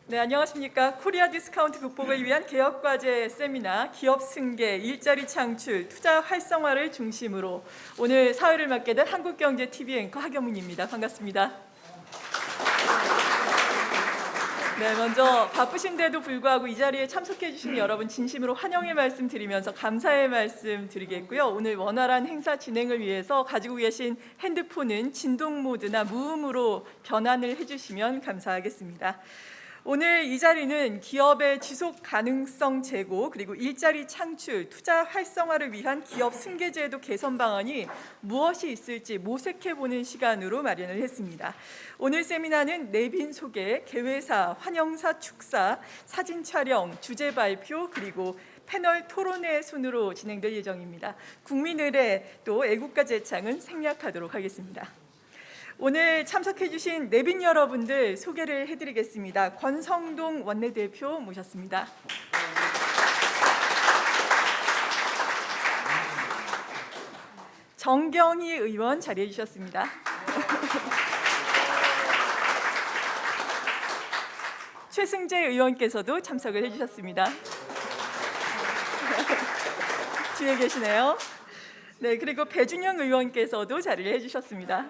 네, 안녕하십니까. 코리아 디스카운트 극복을 위한 개혁과제 세미나 기업 승계, 일자리 창출, 투자 활성화를 중심으로 오늘 사회를 맡게 된 한국경제TV 앵커 하경문입니다. 반갑습니다. 네, 먼저 바쁘신데도 불구하고 이 자리에 참석해 주신 여러분 진심으로 환영의 말씀 드리면서 감사의 말씀 드리겠고요. 오늘 원활한 행사 진행을 위해서 가지고 계신 핸드폰은 진동 모드나 무음으로 변환을 해주시면 감사하겠습니다. 오늘 이 자리는 기업의 지속 가능성 제고 그리고 일자리 창출, 투자 활성화를 위한 기업 승계제도 개선 방안이 무엇이 있을지 모색해보는 시간으로 마련을 했습니다. 오늘 세미나는 내빈 소개, 개회사, 환영사 축사, 사진 촬영, 주제 발표 그리고 패널 토론회 순으로 진행될 예정입니다. 국민의례 또 애국가 제창은 생략하도록 하겠습니다. 오늘 참석해 주신 내빈 여러분들 소개를 해드리겠습니다. 권성동 원내대표 모셨습니다. 정경희 의원 자리해 주셨습니다. 최승재 의원께서도 참석을 해주셨습니다. 뒤에 계시네요. 네, 그리고 배준영 의원께서도 자리를 해주셨습니다.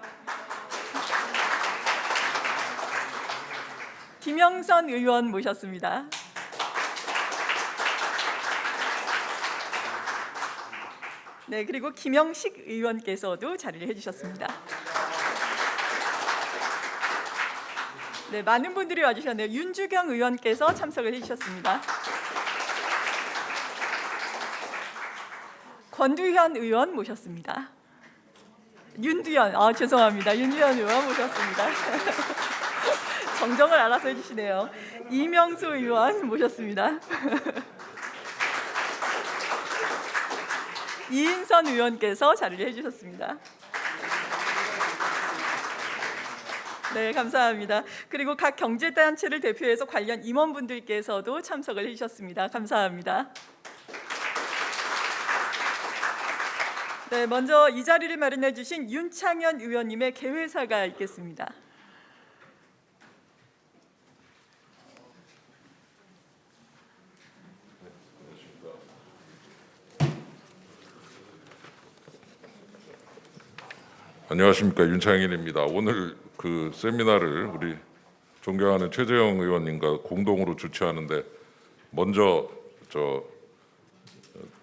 김영선 의원 모셨습니다. 네, 그리고 김영식 의원께서도 자리를 해주셨습니다. 네, 많은 분들이 와주셨네요. 윤주경 의원께서 참석을 해주셨습니다. 권두현 의원 모셨습니다. 윤두현, 죄송합니다. 윤두현 의원 모셨습니다. 정정을 알아서 해주시네요. 이명수 의원 모셨습니다. 이인선 의원께서 자리를 해주셨습니다. 네, 감사합니다. 그리고 각 경제단체를 대표해서 관련 임원분들께서도 참석을 해주셨습니다. 감사합니다. 네, 먼저 이 자리를 마련해 주신 윤창현 의원님의 개회사가 있겠습니다. 안녕하십니까, 윤창현입니다. 오늘 그 세미나를 우리 존경하는 최재형 의원님과 공동으로 주최하는데 먼저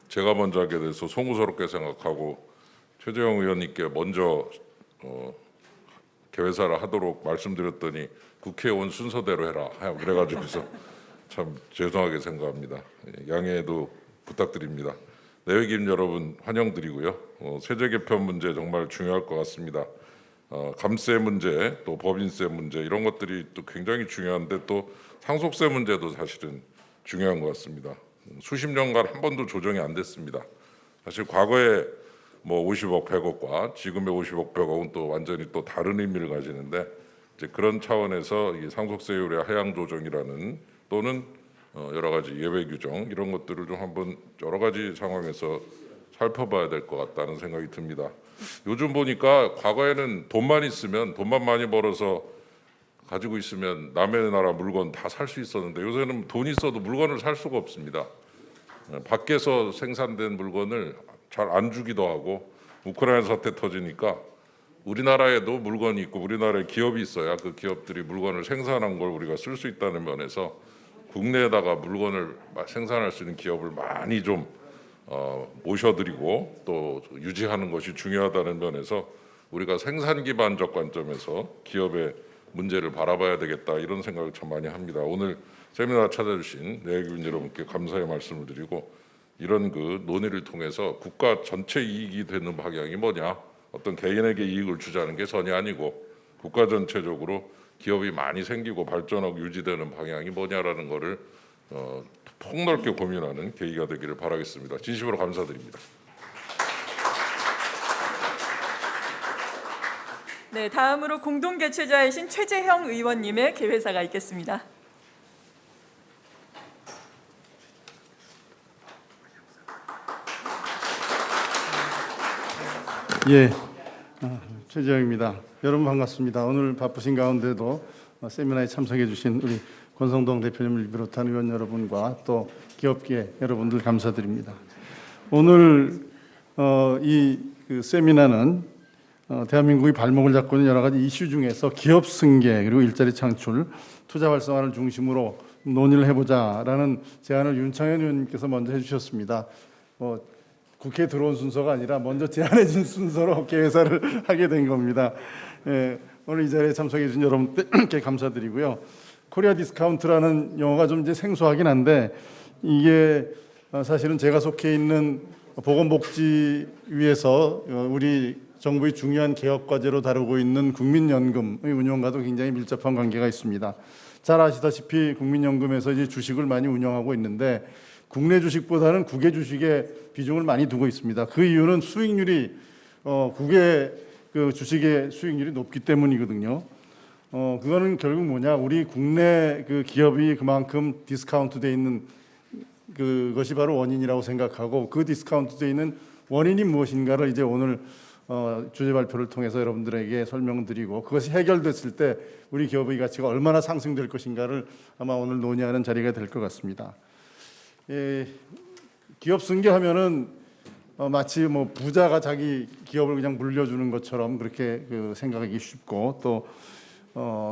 제가 먼저 하게 돼서 송구스럽게 생각하고 최재형 의원님께 먼저 개회사를 하도록 말씀드렸더니 국회의원 순서대로 해라 그래가지고서 참 죄송하게 생각합니다. 양해도 부탁드립니다. 내외기임 여러분 환영드리고요. 세제 개편 문제 정말 중요할 것 같습니다. 감세 문제, 또 법인세 문제 이런 것들이 또 굉장히 중요한데 또 상속세 문제도 사실은 중요한 것 같습니다. 수십 년간 한 번도 조정이 안 됐습니다. 사실 과거에 뭐 50억, 100억과 지금의 50억, 100억은 또 완전히 또 다른 의미를 가지는데 이제 그런 차원에서 이 상속세율의 하향 조정이라는 또는 여러 가지 예외 규정 이런 것들을 좀 한번 여러 가지 상황에서 살펴봐야 될 것 같다는 생각이 듭니다. 요즘 보니까 과거에는 돈만 있으면 돈만 많이 벌어서 가지고 있으면 남의 나라 물건 다 살 수 있었는데 요새는 돈 있어도 물건을 살 수가 없습니다. 밖에서 생산된 물건을 잘 안 주기도 하고 우크라이나 사태 터지니까 우리나라에도 물건이 있고 우리나라에 기업이 있어야 그 기업들이 물건을 생산한 걸 우리가 쓸 수 있다는 면에서 국내에다가 물건을 생산할 수 있는 기업을 많이 좀 모셔드리고 또 유지하는 것이 중요하다는 면에서 우리가 생산 기반적 관점에서 기업의 문제를 바라봐야 되겠다 이런 생각을 참 많이 합니다. 오늘 세미나 찾아주신 내외기민 여러분께 감사의 말씀을 드리고 이런 그 논의를 통해서 국가 전체 이익이 되는 방향이 뭐냐, 어떤 개인에게 이익을 주자는 게 선이 아니고 국가 전체적으로 기업이 많이 생기고 발전하고 유지되는 방향이 뭐냐라는 거를 폭넓게 고민하는 계기가 되기를 바라겠습니다. 진심으로 감사드립니다. 네, 다음으로 공동 개최자이신 최재형 의원님의 개회사가 있겠습니다. 예, 최재형입니다. 여러분 반갑습니다. 오늘 바쁘신 가운데도 세미나에 참석해 주신 우리 권성동 대표님을 비롯한 의원 여러분과 또 기업계 여러분들 감사드립니다. 오늘 이 세미나는 대한민국이 발목을 잡고 있는 여러 가지 이슈 중에서 기업 승계 그리고 일자리 창출, 투자 활성화를 중심으로 논의를 해보자라는 제안을 윤창현 의원님께서 먼저 해주셨습니다. 국회에 들어온 순서가 아니라 먼저 제안해 준 순서로 개회사를 하게 된 겁니다. 오늘 이 자리에 참석해 주신 여러분께 감사드리고요. 코리아 디스카운트라는 용어가 좀 이제 생소하긴 한데 이게 사실은 제가 속해 있는 보건복지위에서 우리 정부의 중요한 개혁 과제로 다루고 있는 국민연금의 운영과도 굉장히 밀접한 관계가 있습니다. 잘 아시다시피 국민연금에서 이제 주식을 많이 운영하고 있는데 국내 주식보다는 국외 주식에 비중을 많이 두고 있습니다. 그 이유는 수익률이 국외 그 주식의 수익률이 높기 때문이거든요. 그거는 결국 뭐냐? 우리 국내 그 기업이 그만큼 디스카운트돼 있는 그것이 바로 원인이라고 생각하고 그 디스카운트돼 있는 원인이 무엇인가를 이제 오늘 주제 발표를 통해서 여러분들에게 설명드리고 그것이 해결됐을 때 우리 기업의 가치가 얼마나 상승될 것인가를 아마 오늘 논의하는 자리가 될 것 같습니다. 기업 승계하면은 마치 뭐 부자가 자기 기업을 그냥 물려주는 것처럼 그렇게 생각하기 쉽고 또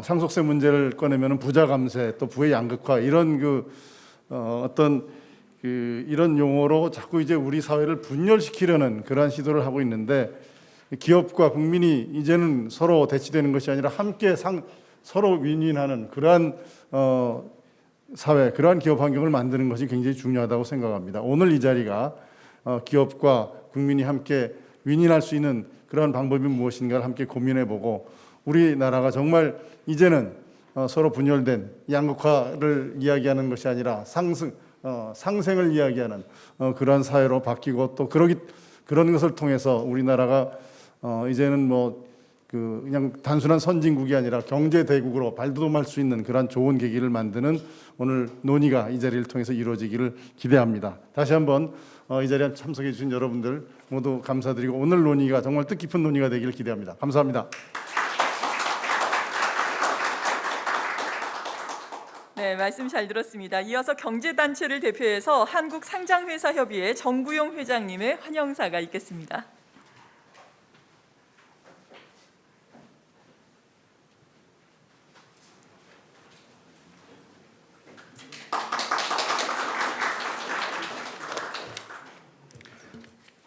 상속세 문제를 꺼내면은 부자 감세 또 부의 양극화 이런 이런 용어로 자꾸 이제 우리 사회를 분열시키려는 그러한 시도를 하고 있는데 기업과 국민이 이제는 서로 대치되는 것이 아니라 함께 서로 윈윈하는 그러한 사회, 그러한 기업 환경을 만드는 것이 굉장히 중요하다고 생각합니다. 오늘 이 자리가 기업과 국민이 함께 윈윈할 수 있는 그러한 방법이 무엇인가를 함께 고민해보고 우리나라가 정말 이제는 서로 분열된 양극화를 이야기하는 것이 아니라 상생을 이야기하는 그러한 사회로 바뀌고 또 그런 것을 통해서 우리나라가 이제는 그냥 단순한 선진국이 아니라 경제 대국으로 발돋움할 수 있는 그런 좋은 계기를 만드는 오늘 논의가 이 자리를 통해서 이루어지기를 기대합니다. 다시 한번 이 자리에 참석해 주신 여러분들 모두 감사드리고 오늘 논의가 정말 뜻깊은 논의가 되기를 기대합니다. 감사합니다. 네, 말씀 잘 들었습니다. 이어서 경제단체를 대표해서 한국상장회사협의회 정구용 회장님의 환영사가 있겠습니다.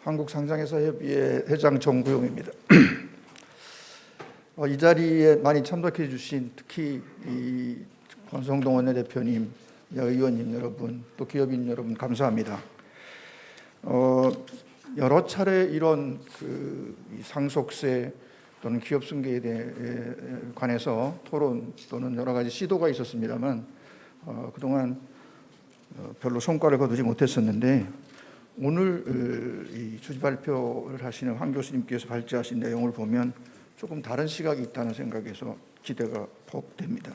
한국상장회사협의회 회장 정구용입니다. 이 자리에 많이 참석해 주신 특히 이 권성동 원내대표님, 의원님 여러분, 또 기업인 여러분 감사합니다. 여러 차례 이런 이 상속세 또는 기업 승계에 관해서 토론 또는 여러 가지 시도가 있었습니다만 그동안 별로 성과를 거두지 못했었는데 오늘 이 주제 발표를 하시는 황 교수님께서 발제하신 내용을 보면 조금 다른 시각이 있다는 생각에서 기대가 퍽 됩니다.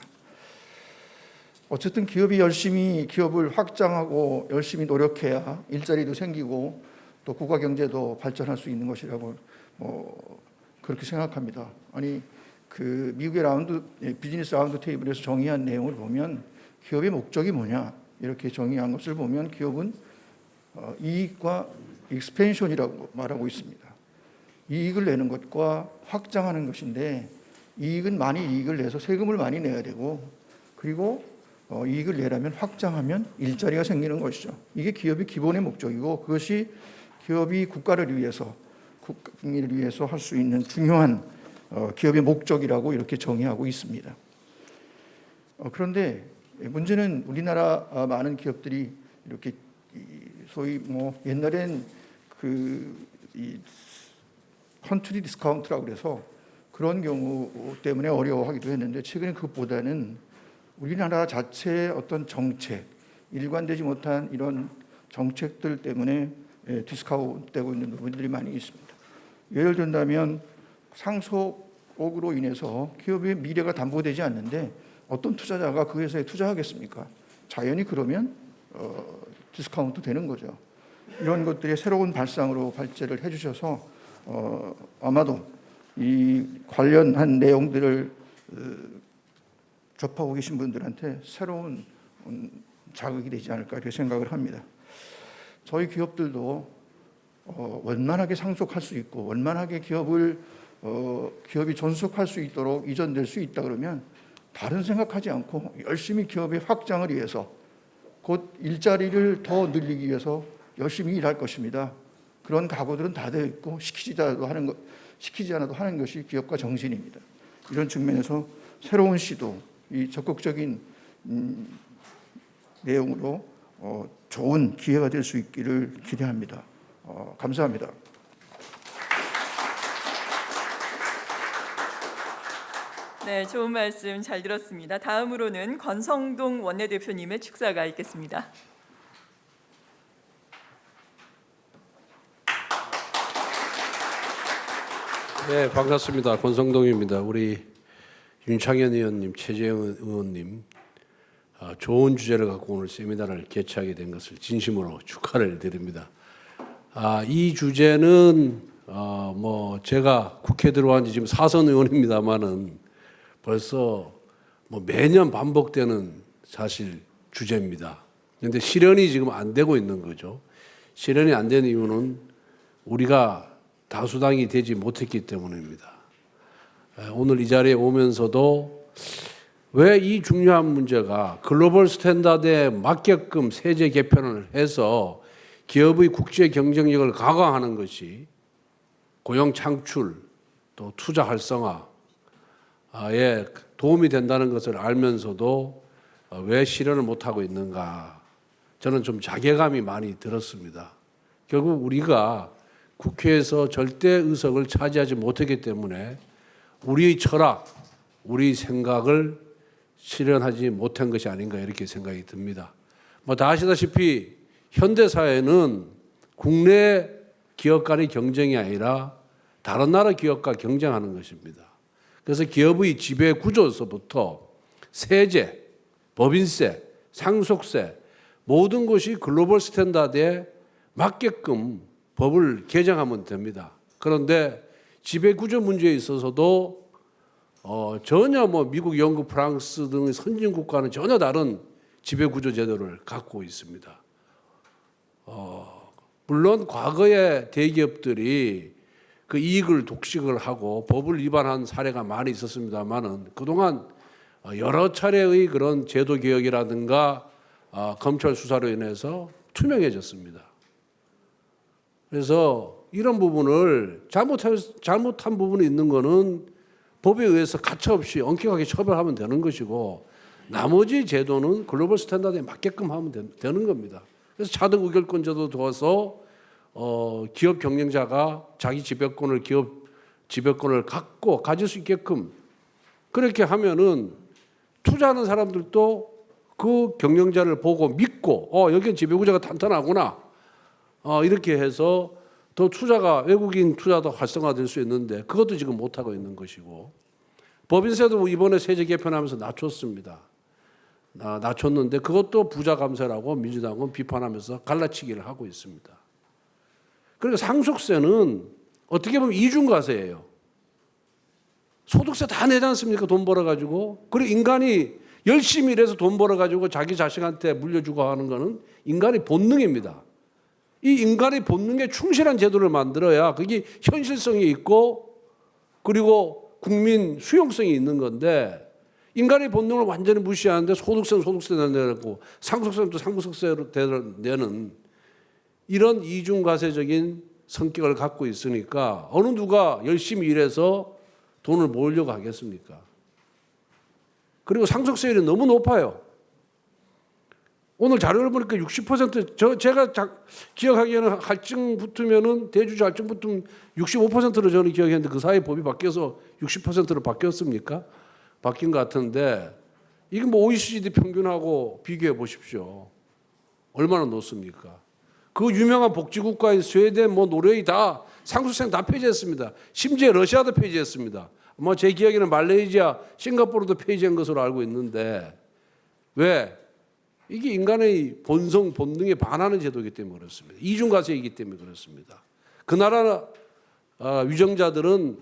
어쨌든 기업이 열심히 기업을 확장하고 열심히 노력해야 일자리도 생기고 또 국가 경제도 발전할 수 있는 것이라고 그렇게 생각합니다. 아니 그 미국의 비즈니스 라운드 테이블에서 정의한 내용을 보면 기업의 목적이 뭐냐 이렇게 정의한 것을 보면 기업은 이익과 익스펜션이라고 말하고 있습니다. 이익을 내는 것과 확장하는 것인데 이익은 많이 이익을 내서 세금을 많이 내야 되고 그리고 이익을 내려면 확장하면 일자리가 생기는 것이죠. 이게 기업의 기본의 목적이고 그것이 기업이 국가를 위해서 국민을 위해서 할 수 있는 중요한 기업의 목적이라고 이렇게 정의하고 있습니다. 그런데 문제는 우리나라 많은 기업들이 이렇게 소위 옛날엔 이 컨트리 디스카운트라고 그래서 그런 경우 때문에 어려워하기도 했는데 최근에 그것보다는 우리나라 자체의 어떤 정책, 일관되지 못한 이런 정책들 때문에 디스카운트되고 있는 부분들이 많이 있습니다. 예를 든다면 상속으로 인해서 기업의 미래가 담보되지 않는데 어떤 투자자가 그 회사에 투자하겠습니까? 자연히 그러면 디스카운트 되는 거죠. 이런 것들이 새로운 발상으로 발제를 해주셔서 아마도 이 관련한 내용들을 접하고 계신 분들한테 새로운 자극이 되지 않을까 이렇게 생각을 합니다. 저희 기업들도 원만하게 상속할 수 있고 원만하게 기업이 존속할 수 있도록 이전될 수 있다 그러면 다른 생각하지 않고 열심히 기업의 확장을 위해서 곧 일자리를 더 늘리기 위해서 열심히 일할 것입니다. 그런 각오들은 다 되어 있고 시키지 않아도 하는 것이 기업가 정신입니다. 이런 측면에서 새로운 시도, 이 적극적인 내용으로 좋은 기회가 될 수 있기를 기대합니다. 감사합니다. 네, 좋은 말씀 잘 들었습니다. 다음으로는 권성동 원내대표님의 축사가 있겠습니다. 네, 반갑습니다. 권성동입니다. 우리 윤창현 의원님, 최재형 의원님, 좋은 주제를 갖고 오늘 세미나를 개최하게 된 것을 진심으로 축하를 드립니다. 이 주제는 제가 국회 들어온 지 지금 4선 의원입니다만은 벌써 매년 반복되는 사실 주제입니다. 그런데 실현이 지금 안 되고 있는 거죠. 실현이 안 되는 이유는 우리가 다수당이 되지 못했기 때문입니다. 오늘 이 자리에 오면서도 왜 이 중요한 문제가 글로벌 스탠다드에 맞게끔 세제 개편을 해서 기업의 국제 경쟁력을 강화하는 것이 고용 창출 또 투자 활성화에 도움이 된다는 것을 알면서도 왜 실현을 못하고 있는가, 저는 좀 자괴감이 많이 들었습니다. 결국 우리가 국회에서 절대 의석을 차지하지 못했기 때문에 우리의 철학, 우리 생각을 실현하지 못한 것이 아닌가 이렇게 생각이 듭니다. 다 아시다시피 현대사회는 국내 기업 간의 경쟁이 아니라 다른 나라 기업과 경쟁하는 것입니다. 그래서 기업의 지배 구조에서부터 세제, 법인세, 상속세 모든 것이 글로벌 스탠다드에 맞게끔 법을 개정하면 됩니다. 그런데 지배 구조 문제에 있어서도 전혀 미국, 영국, 프랑스 등의 선진 국가는 전혀 다른 지배 구조 제도를 갖고 있습니다. 물론 과거에 대기업들이 그 이익을 독식을 하고 법을 위반한 사례가 많이 있었습니다만은 그동안 여러 차례의 그런 제도 개혁이라든가 검찰 수사로 인해서 투명해졌습니다. 그래서 이런 부분을 잘못한 부분이 있는 거는 법에 의해서 가차없이 엄격하게 처벌하면 되는 것이고 나머지 제도는 글로벌 스탠다드에 맞게끔 하면 되는 겁니다. 그래서 차등 의결권 제도 두어서 기업 경영자가 자기 기업 지배권을 가질 수 있게끔 그렇게 하면은 투자하는 사람들도 그 경영자를 보고 믿고 여기는 지배구조가 탄탄하구나 이렇게 해서 더 외국인 투자도 활성화될 수 있는데 그것도 지금 못하고 있는 것이고 법인세도 이번에 세제 개편하면서 낮췄습니다. 낮췄는데 그것도 부자 감세라고 민주당은 비판하면서 갈라치기를 하고 있습니다. 그리고 상속세는 어떻게 보면 이중과세예요. 소득세 다 내지 않습니까? 돈 벌어가지고. 그리고 인간이 열심히 일해서 돈 벌어가지고 자기 자식한테 물려주고 하는 거는 인간의 본능입니다. 이 인간의 본능에 충실한 제도를 만들어야 그게 현실성이 있고 그리고 국민 수용성이 있는 건데 인간의 본능을 완전히 무시하는데 소득세는 소득세대로 내고 상속세는 또 상속세대로 내는 이런 이중과세적인 성격을 갖고 있으니까 어느 누가 열심히 일해서 돈을 모으려고 하겠습니까? 그리고 상속세율이 너무 높아요. 오늘 자료를 보니까 60% 제가 기억하기에는 할증 붙으면은 대주주 할증 붙으면 65%로 저는 기억했는데 그 사이에 법이 바뀌어서 60%로 바뀌었습니까? 바뀐 것 같은데 이게 OECD 평균하고 비교해 보십시오. 얼마나 높습니까? 그 유명한 복지국가인 스웨덴, 노르웨이 다 상속세는 다 폐지했습니다. 심지어 러시아도 폐지했습니다. 제 기억에는 말레이시아, 싱가포르도 폐지한 것으로 알고 있는데 왜? 이게 인간의 본능에 반하는 제도이기 때문에 그렇습니다. 이중과세이기 때문에 그렇습니다. 그 나라 위정자들은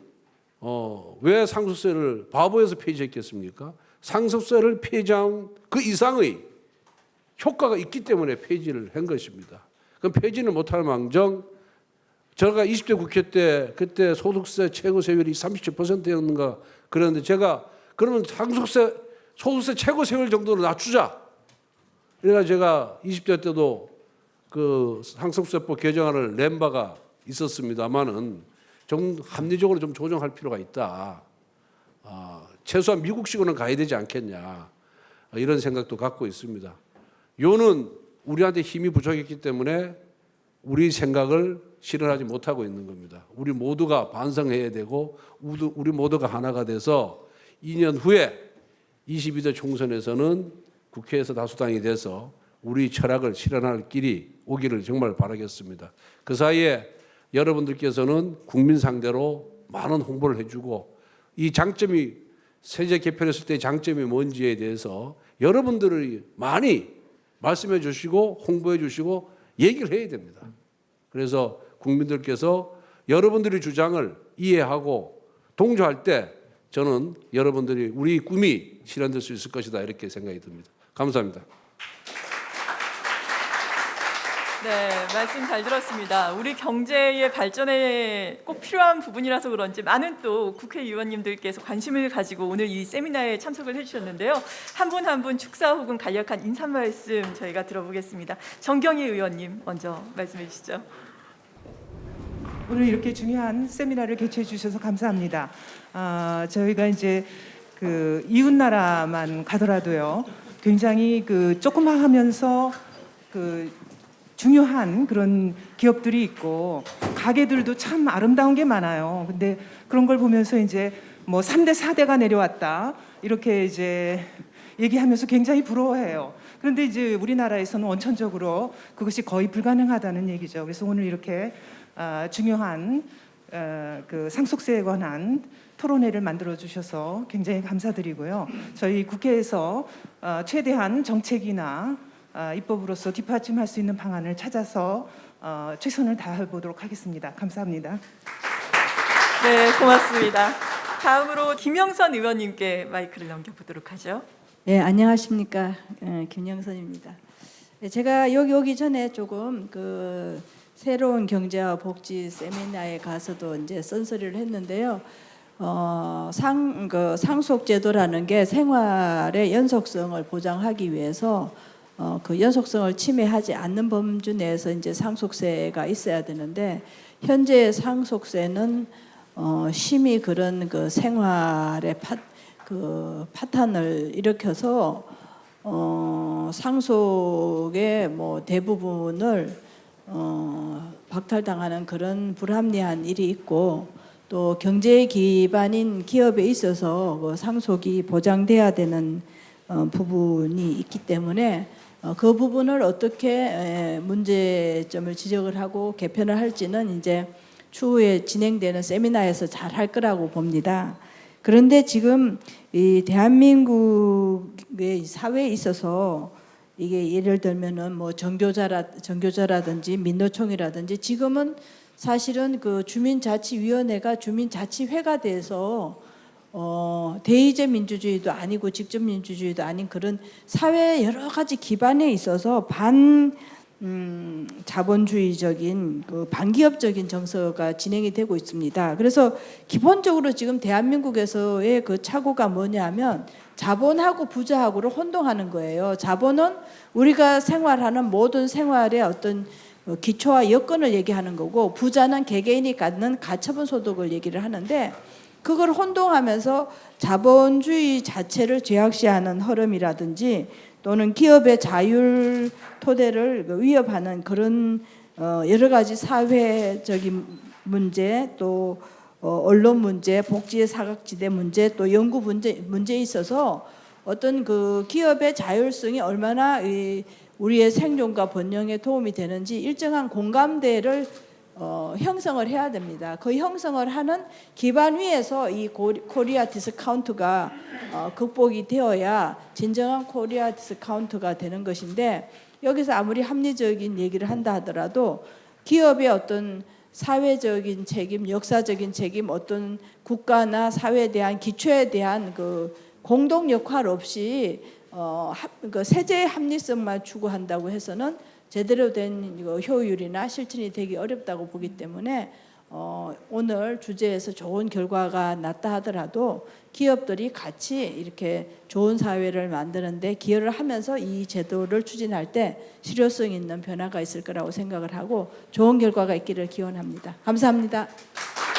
왜 상속세를 바보에서 폐지했겠습니까? 상속세를 폐지한 그 이상의 효과가 있기 때문에 폐지를 한 것입니다. 그럼 폐지는 못할 망정 제가 20대 국회 때 그때 소득세 최고 세율이 37%였는가 그랬는데 제가 그러면 소득세 최고 세율 정도로 낮추자. 그래가 제가 20대 때도 그 상속세법 개정안을 낸 바가 있었습니다만은 좀 합리적으로 좀 조정할 필요가 있다. 최소한 미국식으로는 가야 되지 않겠냐. 이런 생각도 갖고 있습니다. 요는 우리한테 힘이 부족했기 때문에 우리 생각을 실현하지 못하고 있는 겁니다. 우리 모두가 반성해야 되고 우리 모두가 하나가 돼서 2년 후에 22대 총선에서는 국회에서 다수당이 돼서 우리 철학을 실현할 길이 오기를 정말 바라겠습니다. 그 사이에 여러분들께서는 국민 상대로 많은 홍보를 해주고 이 장점이 세제 개편했을 때 장점이 뭔지에 대해서 여러분들이 많이 말씀해 주시고 홍보해 주시고 얘기를 해야 됩니다. 그래서 국민들께서 여러분들의 주장을 이해하고 동조할 때 저는 여러분들이 우리 꿈이 실현될 수 있을 것이다 이렇게 생각이 듭니다. 감사합니다. 네, 말씀 잘 들었습니다. 우리 경제의 발전에 꼭 필요한 부분이라서 그런지 많은 또 국회의원님들께서 관심을 가지고 오늘 이 세미나에 참석을 해주셨는데요. 한 분 한 분 축사 혹은 간략한 인사 말씀 저희가 들어보겠습니다. 정경희 의원님 먼저 말씀해 주시죠. 오늘 이렇게 중요한 세미나를 개최해 주셔서 감사합니다. 저희가 이제 그 이웃 나라만 가더라도요, 굉장히 그 조그마하면서 그 중요한 그런 기업들이 있고 가게들도 참 아름다운 게 많아요. 근데 그런 걸 보면서 이제 뭐 3대 4대가 내려왔다 이렇게 이제 얘기하면서 굉장히 부러워해요. 그런데 이제 우리나라에서는 원천적으로 그것이 거의 불가능하다는 얘기죠. 그래서 오늘 이렇게 중요한 그 상속세에 관한 토론회를 만들어 주셔서 굉장히 감사드리고요. 저희 국회에서 최대한 정책이나 입법으로서 뒷받침할 수 있는 방안을 찾아서 최선을 다해보도록 하겠습니다. 감사합니다. 네, 고맙습니다. 다음으로 김영선 의원님께 마이크를 넘겨보도록 하죠. 네, 안녕하십니까. 김영선입니다. 제가 여기 오기 전에 조금 그 새로운 경제와 복지 세미나에 가서도 이제 쓴소리를 했는데요. 상속제도라는 게 생활의 연속성을 보장하기 위해서 그 연속성을 침해하지 않는 범주 내에서 이제 상속세가 있어야 되는데 현재 상속세는 심히 그런 그 생활의 파탄을 일으켜서 상속의 뭐 대부분을 박탈당하는 그런 불합리한 일이 있고 또 경제 기반인 기업에 있어서 그 상속이 보장돼야 되는 부분이 있기 때문에 그 부분을 어떻게 문제점을 지적을 하고 개편을 할지는 이제 추후에 진행되는 세미나에서 잘 할 거라고 봅니다. 그런데 지금 이 대한민국의 사회에 있어서 이게 예를 들면은 뭐 정교조라든지 민노총이라든지 지금은 사실은 그 주민자치위원회가 주민자치회가 돼서 대의제 민주주의도 아니고 직접 민주주의도 아닌 그런 사회 여러 가지 기반에 있어서 자본주의적인 그 반기업적인 정서가 진행이 되고 있습니다. 그래서 기본적으로 지금 대한민국에서의 그 착오가 뭐냐면 자본하고 부자하고를 혼동하는 거예요. 자본은 우리가 생활하는 모든 생활의 어떤 기초와 여건을 얘기하는 거고 부자는 개개인이 갖는 가처분 소득을 얘기를 하는데 그걸 혼동하면서 자본주의 자체를 죄악시하는 흐름이라든지 또는 기업의 자율 토대를 위협하는 그런 여러 가지 사회적인 문제 또 언론 문제, 복지의 사각지대 문제 또 연구 문제에 있어서 어떤 그 기업의 자율성이 얼마나 우리의 생존과 번영에 도움이 되는지 일정한 공감대를 형성을 해야 됩니다. 그 형성을 하는 기반 위에서 이 코리아 디스카운트가 극복이 되어야 진정한 코리아 디스카운트가 되는 것인데 여기서 아무리 합리적인 얘기를 한다 하더라도 기업의 어떤 사회적인 책임, 역사적인 책임, 어떤 국가나 사회에 대한 기초에 대한 그 공동 역할 없이 그 세제의 합리성만 추구한다고 해서는 제대로 된 효율이나 실천이 되기 어렵다고 보기 때문에 오늘 주제에서 좋은 결과가 났다 하더라도 기업들이 같이 이렇게 좋은 사회를 만드는데 기여를 하면서 이 제도를 추진할 때 실효성 있는 변화가 있을 거라고 생각을 하고 좋은 결과가 있기를 기원합니다. 감사합니다.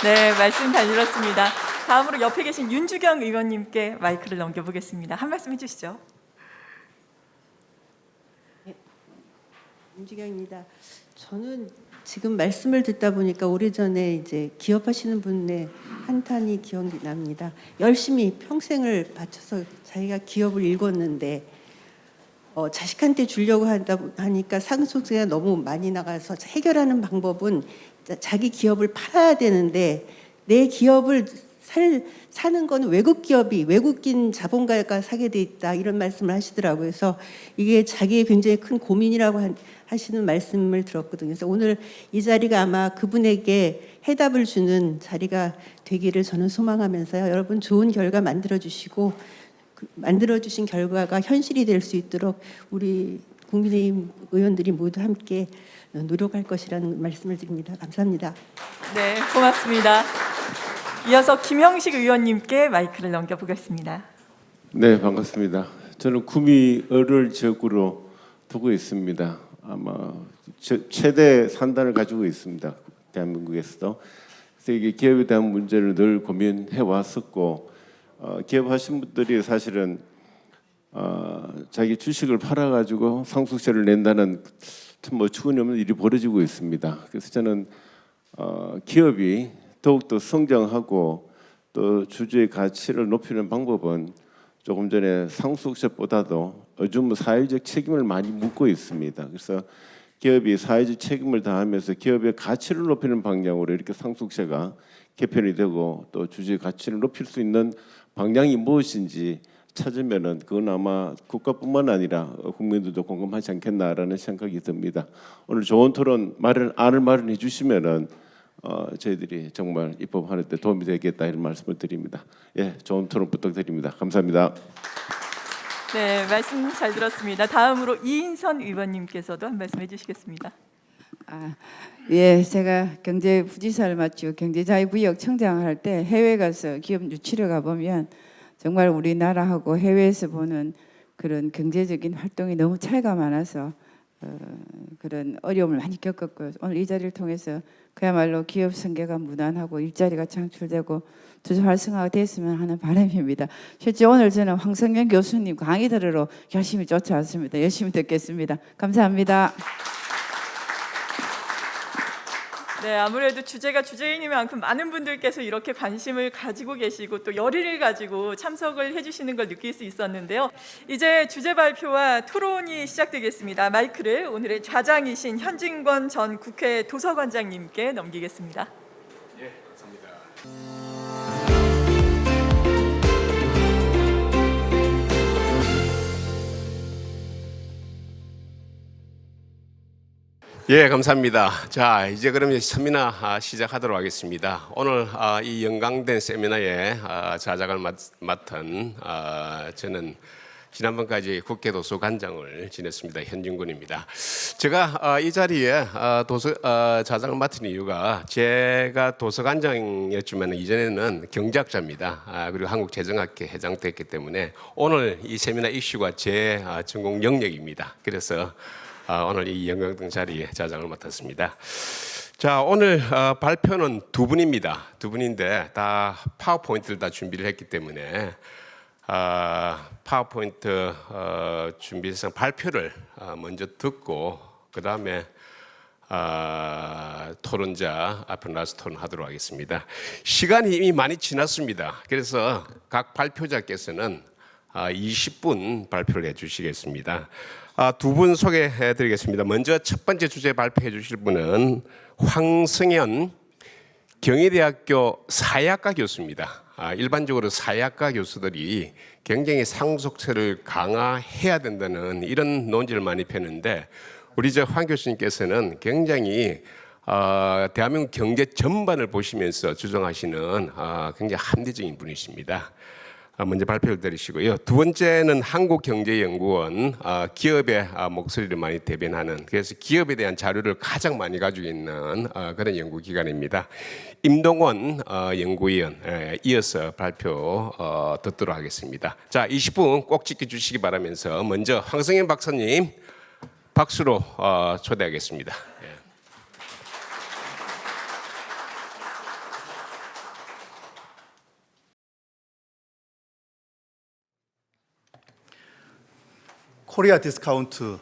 네, 말씀 잘 들었습니다. 다음으로 옆에 계신 윤주경 의원님께 마이크를 넘겨보겠습니다. 한 말씀 해주시죠. 윤지경입니다. 저는 지금 말씀을 듣다 보니까 오래전에 이제 기업하시는 분의 한탄이 기억이 납니다. 열심히 평생을 바쳐서 자기가 기업을 일궜는데 자식한테 주려고 하니까 상속세가 너무 많이 나가서 해결하는 방법은 자기 기업을 팔아야 되는데 내 기업을 사는 건 외국 기업이 외국인 자본가가 사게 돼 있다 이런 말씀을 하시더라고요. 그래서 이게 자기의 굉장히 큰 고민이라고 하시는 말씀을 들었거든요. 그래서 오늘 이 자리가 아마 그분에게 해답을 주는 자리가 되기를 저는 소망하면서요. 여러분 좋은 결과 만들어 주시고 만들어 주신 결과가 현실이 될 수 있도록 우리 국민의힘 의원들이 모두 함께 노력할 것이라는 말씀을 드립니다. 감사합니다. 네, 고맙습니다. 이어서 김형식 의원님께 마이크를 넘겨보겠습니다. 네, 반갑습니다. 저는 구미을을 지역구로 두고 있습니다. 아마 최대 산단을 가지고 있습니다. 대한민국에서도. 그래서 이게 기업에 대한 문제를 늘 고민해 왔었고 기업하신 분들이 사실은 자기 주식을 팔아가지고 상속세를 낸다는 참 어처구니 없는 일이 벌어지고 있습니다. 그래서 저는 기업이 더욱더 성장하고 또 주주의 가치를 높이는 방법은 조금 전에 상속세보다도 요즘 사회적 책임을 많이 묻고 있습니다. 그래서 기업이 사회적 책임을 다하면서 기업의 가치를 높이는 방향으로 이렇게 상속세가 개편이 되고 또 주주의 가치를 높일 수 있는 방향이 무엇인지 찾으면은 그건 아마 국가뿐만 아니라 국민들도 공감하지 않겠나라는 생각이 듭니다. 오늘 좋은 토론 안을 마련해 주시면은 저희들이 정말 입법하는 데 도움이 되겠다 이런 말씀을 드립니다. 예, 좋은 토론 부탁드립니다. 감사합니다. 네, 말씀 잘 들었습니다. 다음으로 이인선 의원님께서도 한 말씀 해주시겠습니다. 예, 제가 경제부지사를 맡고 경제자유구역 청장할 때 해외 가서 기업 유치를 가보면 정말 우리나라하고 해외에서 보는 그런 경제적인 활동이 너무 차이가 많아서 그런 어려움을 많이 겪었고요. 오늘 이 자리를 통해서 그야말로 기업 승계가 무난하고 일자리가 창출되고 투자 활성화가 됐으면 하는 바람입니다. 실제 오늘 저는 황성현 교수님 강의 들으러 열심히 쫓아왔습니다. 열심히 듣겠습니다. 감사합니다. 네, 아무래도 주제가 주제이니만큼 많은 분들께서 이렇게 관심을 가지고 계시고 또 열의를 가지고 참석을 해주시는 걸 느낄 수 있었는데요. 이제 주제 발표와 토론이 시작되겠습니다. 마이크를 오늘의 좌장이신 현진권 전 국회 도서관장님께 넘기겠습니다. 예, 감사합니다. 예, 감사합니다. 자, 이제 그러면 세미나 시작하도록 하겠습니다. 오늘 이 영광된 세미나에 자작을 맡은 저는 지난번까지 국회 도서관장을 지냈습니다. 현진군입니다. 제가 이 자리에 자작을 맡은 이유가 제가 도서관장이었지만 이전에는 경제학자입니다. 그리고 한국재정학회 회장도 했기 때문에 오늘 이 세미나 이슈가 제 전공 영역입니다. 그래서 오늘 이 영광등 자리에 자장을 맡았습니다. 자, 오늘 발표는 두 분입니다. 두 분인데 다 파워포인트를 다 준비를 했기 때문에 파워포인트 준비해서 발표를 먼저 듣고 그 다음에 토론자 앞으로 나서 토론하도록 하겠습니다. 시간이 이미 많이 지났습니다. 그래서 각 발표자께서는 20분 발표를 해주시겠습니다. 두 분 소개해드리겠습니다. 먼저 첫 번째 주제 발표해 주실 분은 황성현 경희대학교 사회학과 교수입니다. 일반적으로 사회학과 교수들이 굉장히 상속세를 강화해야 된다는 이런 논지를 많이 펴는데 우리 황 교수님께서는 굉장히 대한민국 경제 전반을 보시면서 주장하시는 굉장히 합리적인 분이십니다. 먼저 발표를 드리시고요. 두 번째는 한국경제연구원, 기업의 목소리를 많이 대변하는, 그래서 기업에 대한 자료를 가장 많이 가지고 있는 그런 연구기관입니다. 임동원 연구위원, 이어서 발표 듣도록 하겠습니다. 자, 20분 꼭 지켜주시기 바라면서 먼저 황성현 박사님 박수로 초대하겠습니다. 코리아 디스카운트,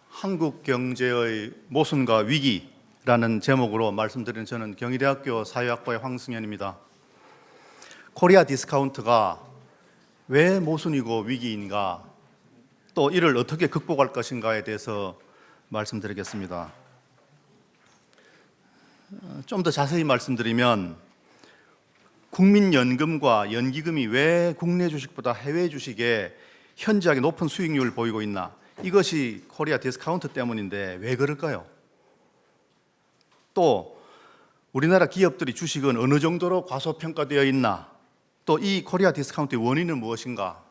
한국 경제의 모순과 위기라는 제목으로 말씀드리는 저는 경희대학교 사회학과의 황승현입니다. 코리아 디스카운트가 왜 모순이고 위기인가, 또 이를 어떻게 극복할 것인가에 대해서 말씀드리겠습니다. 좀 더 자세히 말씀드리면, 국민연금과 연기금이 왜 국내 주식보다 해외 주식에 현저하게 높은 수익률을 보이고 있나, 이것이 코리아 디스카운트 때문인데 왜 그럴까요? 또 우리나라 기업들이 주식은 어느 정도로 과소평가되어 있나, 또 이 코리아 디스카운트의 원인은 무엇인가,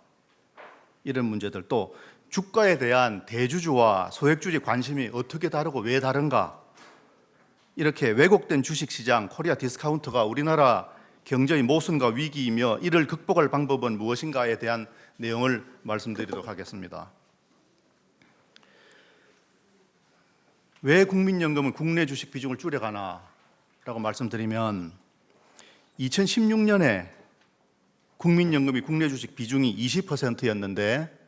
이런 문제들, 또 주가에 대한 대주주와 소액주주의 관심이 어떻게 다르고 왜 다른가, 이렇게 왜곡된 주식시장 코리아 디스카운트가 우리나라 경제의 모순과 위기이며 이를 극복할 방법은 무엇인가에 대한 내용을 말씀드리도록 하겠습니다. 왜 국민연금은 국내 주식 비중을 줄여가나라고 말씀드리면, 2016년에 국민연금이 국내 주식 비중이 20%였는데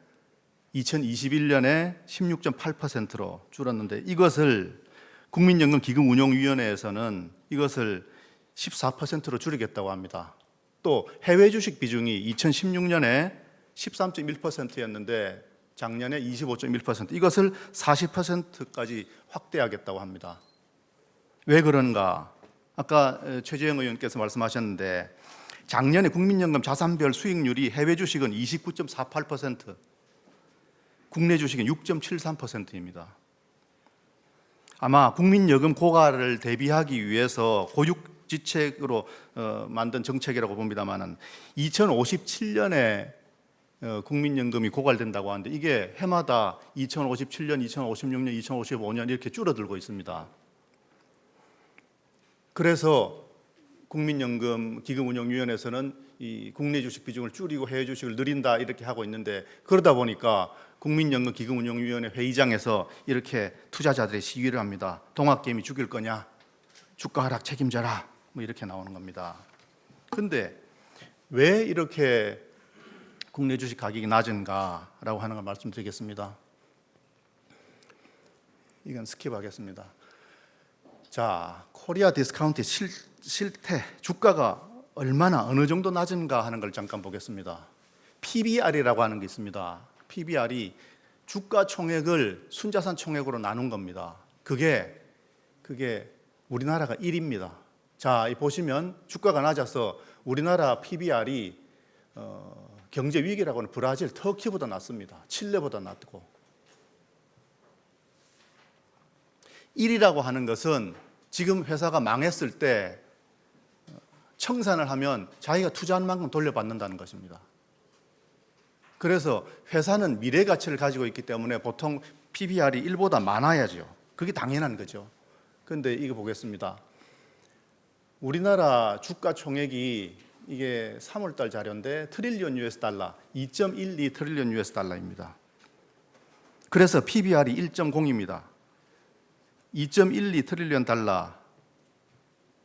2021년에 16.8%로 줄었는데, 이것을 국민연금기금운용위원회에서는 이것을 14%로 줄이겠다고 합니다. 또 해외 주식 비중이 2016년에 13.1%였는데 작년에 25.1%, 이것을 40%까지 확대하겠다고 합니다. 왜 그런가? 아까 최재형 의원께서 말씀하셨는데, 작년에 국민연금 자산별 수익률이 해외 주식은 29.48%, 국내 주식은 6.73%입니다. 아마 국민연금 고갈을 대비하기 위해서 고육지책으로 만든 정책이라고 봅니다만은, 2057년에 국민연금이 고갈된다고 하는데, 이게 해마다 2057년, 2056년, 2055년 이렇게 줄어들고 있습니다. 그래서 국민연금 기금운용위원회에서는 이 국내 주식 비중을 줄이고 해외 주식을 늘린다 이렇게 하고 있는데, 그러다 보니까 국민연금 기금운용위원회 회의장에서 이렇게 투자자들이 시위를 합니다. 동학개미 죽일 거냐, 주가 하락 책임져라, 뭐 이렇게 나오는 겁니다. 근데 왜 이렇게 국내 주식 가격이 낮은가라고 하는 걸 말씀드리겠습니다. 이건 스킵하겠습니다. 자, 코리아 디스카운트의 실태, 주가가 얼마나 어느 정도 낮은가 하는 걸 잠깐 보겠습니다. PBR이라고 하는 게 있습니다. PBR이 주가 총액을 순자산 총액으로 나눈 겁니다. 그게 우리나라가 1입니다. 자, 보시면 주가가 낮아서 우리나라 PBR이 경제 위기라고 하는 브라질, 터키보다 낮습니다. 칠레보다 낮고. 1이라고 하는 것은 지금 회사가 망했을 때 청산을 하면 자기가 투자한 만큼 돌려받는다는 것입니다. 그래서 회사는 미래 가치를 가지고 있기 때문에 보통 PBR이 1보다 많아야죠. 그게 당연한 거죠. 그런데 이거 보겠습니다. 우리나라 주가 총액이 이게 3월달 자료인데 트릴리언 US 달러, 2.12 트릴리언 US 달러입니다. 그래서 PBR이 1.0입니다. 2.12 트릴리언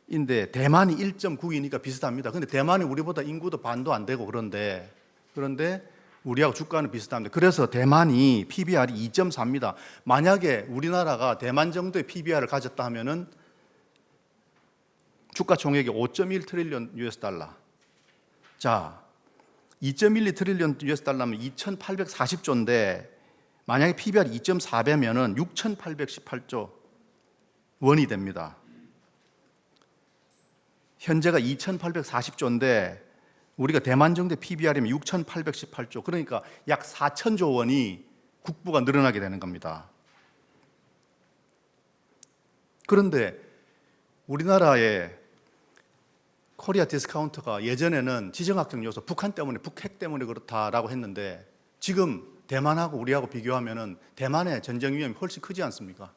달러인데 대만이 1.9이니까 비슷합니다. 근데 대만이 우리보다 인구도 반도 안 되고 그런데 우리하고 주가는 비슷합니다. 그래서 대만이 PBR이 2.4입니다. 만약에 우리나라가 대만 정도의 PBR을 가졌다 하면은 주가 총액이 5.1 트릴리언 US 달러. 자, 2.12 트릴리언 US 달러면 2,840조인데 만약에 PBR이 2.4배면은 6,818조 원이 됩니다. 현재가 2,840조인데 우리가 대만 정도의 PBR이면 6,818조, 그러니까 약 4,000조 원이 국부가 늘어나게 되는 겁니다. 그런데 우리나라의 코리아 디스카운트가 예전에는 지정학적 요소, 북한 때문에, 북핵 때문에 그렇다라고 했는데 지금 대만하고 우리하고 비교하면은 대만의 전쟁 위험이 훨씬 크지 않습니까?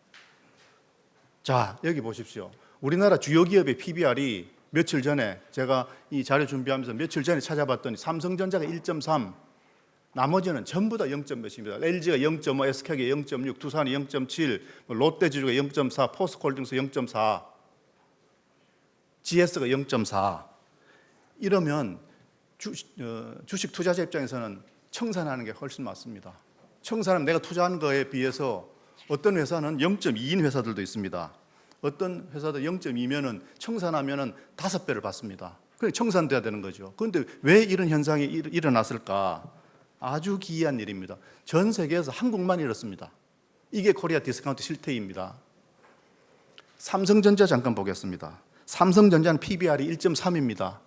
자, 여기 보십시오. 우리나라 주요 기업의 PBR이 며칠 전에 제가 이 자료 준비하면서 며칠 전에 찾아봤더니 삼성전자가 1.3, 나머지는 전부 다 0. 몇입니다. LG가 0.5, SK가 0.6, 두산이 0.7, 롯데지주가 0.4, 포스코홀딩스 0.4, GS가 0.4. 이러면 주식 투자자 입장에서는 청산하는 게 훨씬 맞습니다. 청산하면 내가 투자한 거에 비해서 어떤 회사는 0.2인 회사들도 있습니다. 어떤 회사도 0.2면은 청산하면은 5배를 받습니다. 그러니까 청산돼야 되는 거죠. 그런데 왜 이런 현상이 일어났을까? 아주 기이한 일입니다. 전 세계에서 한국만 이렇습니다. 이게 코리아 디스카운트 실태입니다. 삼성전자 잠깐 보겠습니다. 삼성전자는 PBR이 1.3입니다.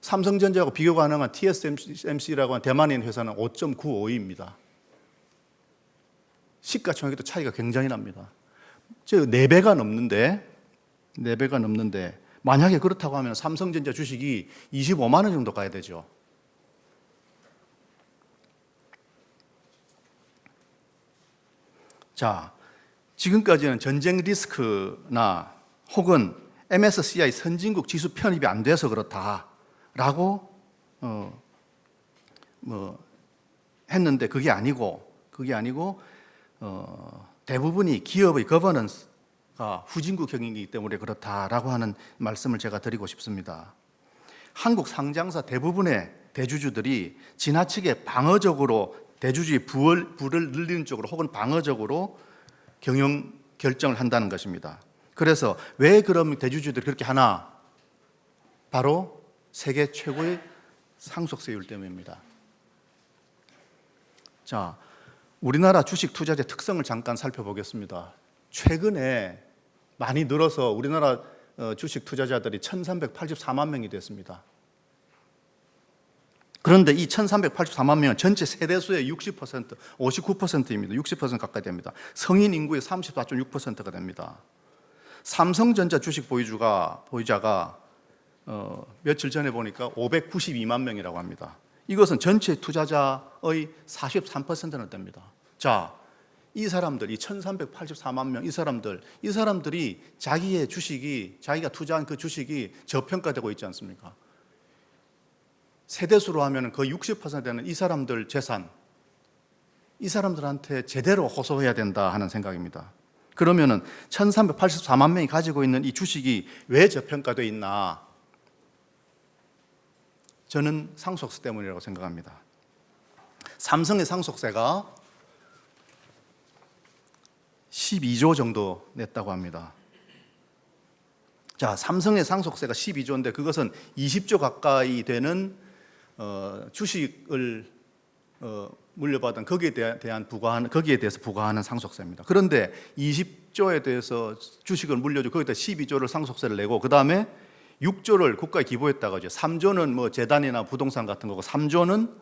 삼성전자하고 비교 가능한 TSMC라고 하는 대만인 회사는 5.95입니다. 시가총액도 차이가 굉장히 납니다. 즉 4배가 넘는데 만약에 그렇다고 하면 삼성전자 주식이 25만 원 정도 가야 되죠. 자, 지금까지는 전쟁 리스크나 혹은 MSCI 선진국 지수 편입이 안 돼서 그렇다라고 했는데 그게 아니고 대부분이 기업의 거버넌스가 후진국형이기 때문에 그렇다라고 하는 말씀을 제가 드리고 싶습니다. 한국 상장사 대부분의 대주주들이 지나치게 방어적으로 대주주의 부를 늘리는 쪽으로 혹은 방어적으로 경영 결정을 한다는 것입니다. 그래서 왜 그럼 대주주들이 그렇게 하나? 바로 세계 최고의 상속세율 때문입니다. 자, 우리나라 주식 투자자 특성을 잠깐 살펴보겠습니다. 최근에 많이 늘어서 우리나라 주식 투자자들이 1,384만 명이 됐습니다. 그런데 이 1,384만 명은 전체 세대수의 60%, 59%입니다. 60% 가까이 됩니다. 성인 인구의 34.6%가 됩니다. 삼성전자 주식 보유자가 며칠 전에 보니까 592만 명이라고 합니다. 이것은 전체 투자자의 43%는 됩니다. 자, 이 사람들, 이 1,384만 명, 이 사람들이 자기의 주식이, 자기가 투자한 그 주식이 저평가되고 있지 않습니까? 세대수로 하면 거의 60% 되는 이 사람들 재산, 이 사람들한테 제대로 호소해야 된다 하는 생각입니다. 그러면은 1,384만 명이 가지고 있는 이 주식이 왜 저평가되어 있나? 저는 상속세 때문이라고 생각합니다. 삼성의 상속세가 12조 정도 냈다고 합니다. 자, 삼성의 상속세가 12조인데 그것은 20조 가까이 되는 주식을 물려받은 거기에 대해서 부과하는 상속세입니다. 그런데 20조에 대해서 주식을 물려주고 거기다 12조를 상속세를 내고 그 다음에 6조를 국가에 기부했다고 하죠. 3조는 뭐 재단이나 부동산 같은 거고 3조는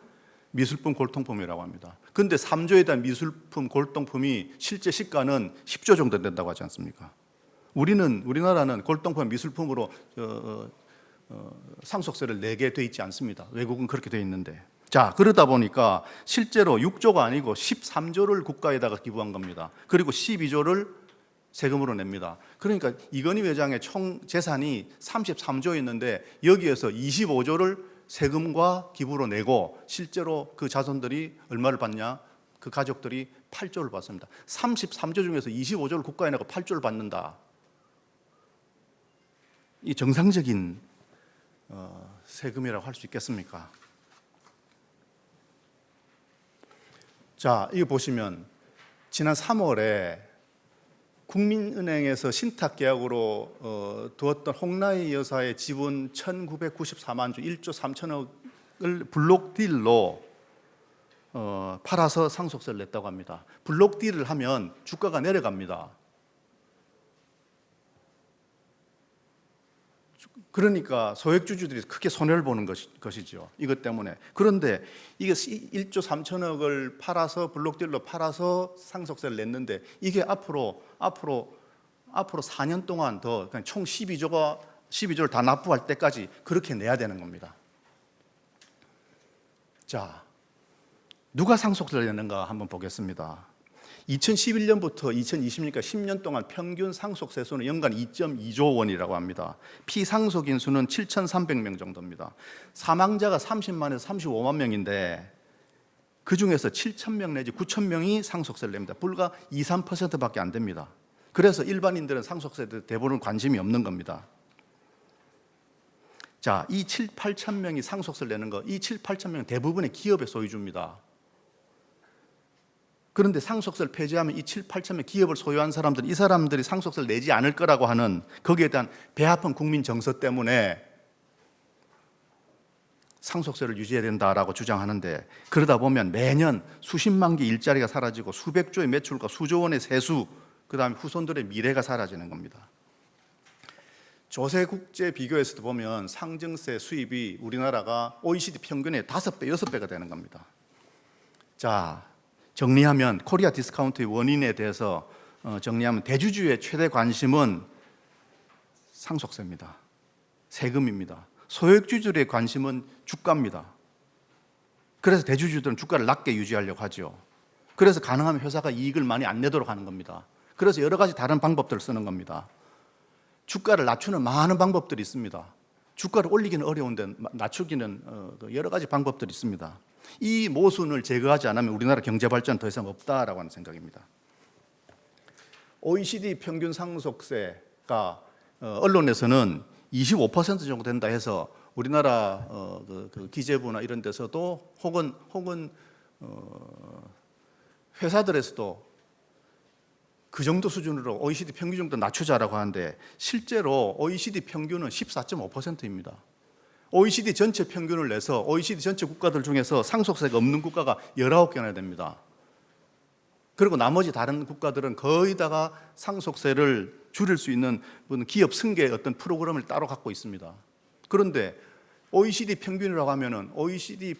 미술품 골동품이라고 합니다. 그런데 3조에 대한 미술품 골동품이 실제 시가는 10조 정도 된다고 하지 않습니까? 우리나라는 골동품 미술품으로 상속세를 내게 돼 있지 않습니다. 외국은 그렇게 돼 있는데. 자, 그러다 보니까 실제로 6조가 아니고 13조를 국가에다가 기부한 겁니다. 그리고 12조를 세금으로 냅니다. 그러니까 이건희 회장의 총 재산이 33조였는데 여기에서 25조를 세금과 기부로 내고 실제로 그 자손들이 얼마를 받냐? 그 가족들이 8조를 받습니다. 33조 중에서 25조를 국가에 내고 8조를 받는다. 이 정상적인 세금이라고 할 수 있겠습니까? 자, 이거 보시면 지난 3월에 국민은행에서 신탁계약으로 두었던 홍나희 여사의 지분 1,994만 주 1조 3천억을 블록딜로 팔아서 상속세를 냈다고 합니다. 블록딜을 하면 주가가 내려갑니다. 그러니까 소액주주들이 크게 손해를 보는 것이죠. 이것 때문에. 그런데 이게 1조 3천억을 팔아서 블록딜로 팔아서 상속세를 냈는데 이게 앞으로 4년 동안 더 총 12조가 12조를 다 납부할 때까지 그렇게 내야 되는 겁니다. 자, 누가 상속세를 내는가 한번 보겠습니다. 2011년부터 2020년까지 10년 동안 평균 상속세 수는 연간 2.2조 원이라고 합니다. 피상속인 수는 7,300명 정도입니다. 사망자가 30만에서 35만 명인데 그 중에서 7,000명 내지 9,000명이 상속세를 냅니다. 불과 2, 3%밖에 안 됩니다. 그래서 일반인들은 상속세에 대부분 관심이 없는 겁니다. 자, 이 7, 8천 명이 상속세를 내는 거, 이 7, 8천 명은 대부분의 기업의 소유주입니다. 그런데 상속세를 폐지하면 이 7, 8천 명 기업을 소유한 사람들, 이 사람들이 상속세를 내지 않을 거라고 하는 거기에 대한 배아픈 국민 정서 때문에 상속세를 유지해야 된다라고 주장하는데, 그러다 보면 매년 수십만 개 일자리가 사라지고 수백 조의 매출과 수조 원의 세수, 그다음에 후손들의 미래가 사라지는 겁니다. 조세 국제 비교에서도 보면 상증세 수입이 우리나라가 OECD 평균의 5배, 6배가 되는 겁니다. 자, 정리하면 코리아 디스카운트의 원인에 대해서 정리하면 대주주의 최대 관심은 상속세입니다. 세금입니다. 소액주주들의 관심은 주가입니다. 그래서 대주주들은 주가를 낮게 유지하려고 하죠. 그래서 가능하면 회사가 이익을 많이 안 내도록 하는 겁니다. 그래서 여러 가지 다른 방법들을 쓰는 겁니다. 주가를 낮추는 많은 방법들이 있습니다. 주가를 올리기는 어려운데 낮추기는 여러 가지 방법들이 있습니다. 이 모순을 제거하지 않으면 우리나라 경제 발전 더 이상 없다라고 하는 생각입니다. OECD 평균 상속세가 언론에서는 25% 정도 된다 해서 우리나라 그 기재부나 이런 데서도 혹은 회사들에서도 그 정도 수준으로 OECD 평균 정도 낮추자라고 하는데, 실제로 OECD 평균은 14.5%입니다. OECD 전체 평균을 내서 OECD 전체 국가들 중에서 상속세가 없는 국가가 19개나 됩니다. 그리고 나머지 다른 국가들은 거의 다가 상속세를 줄일 수 있는 기업 승계의 어떤 프로그램을 따로 갖고 있습니다. 그런데 OECD 평균이라고 하면은 OECD에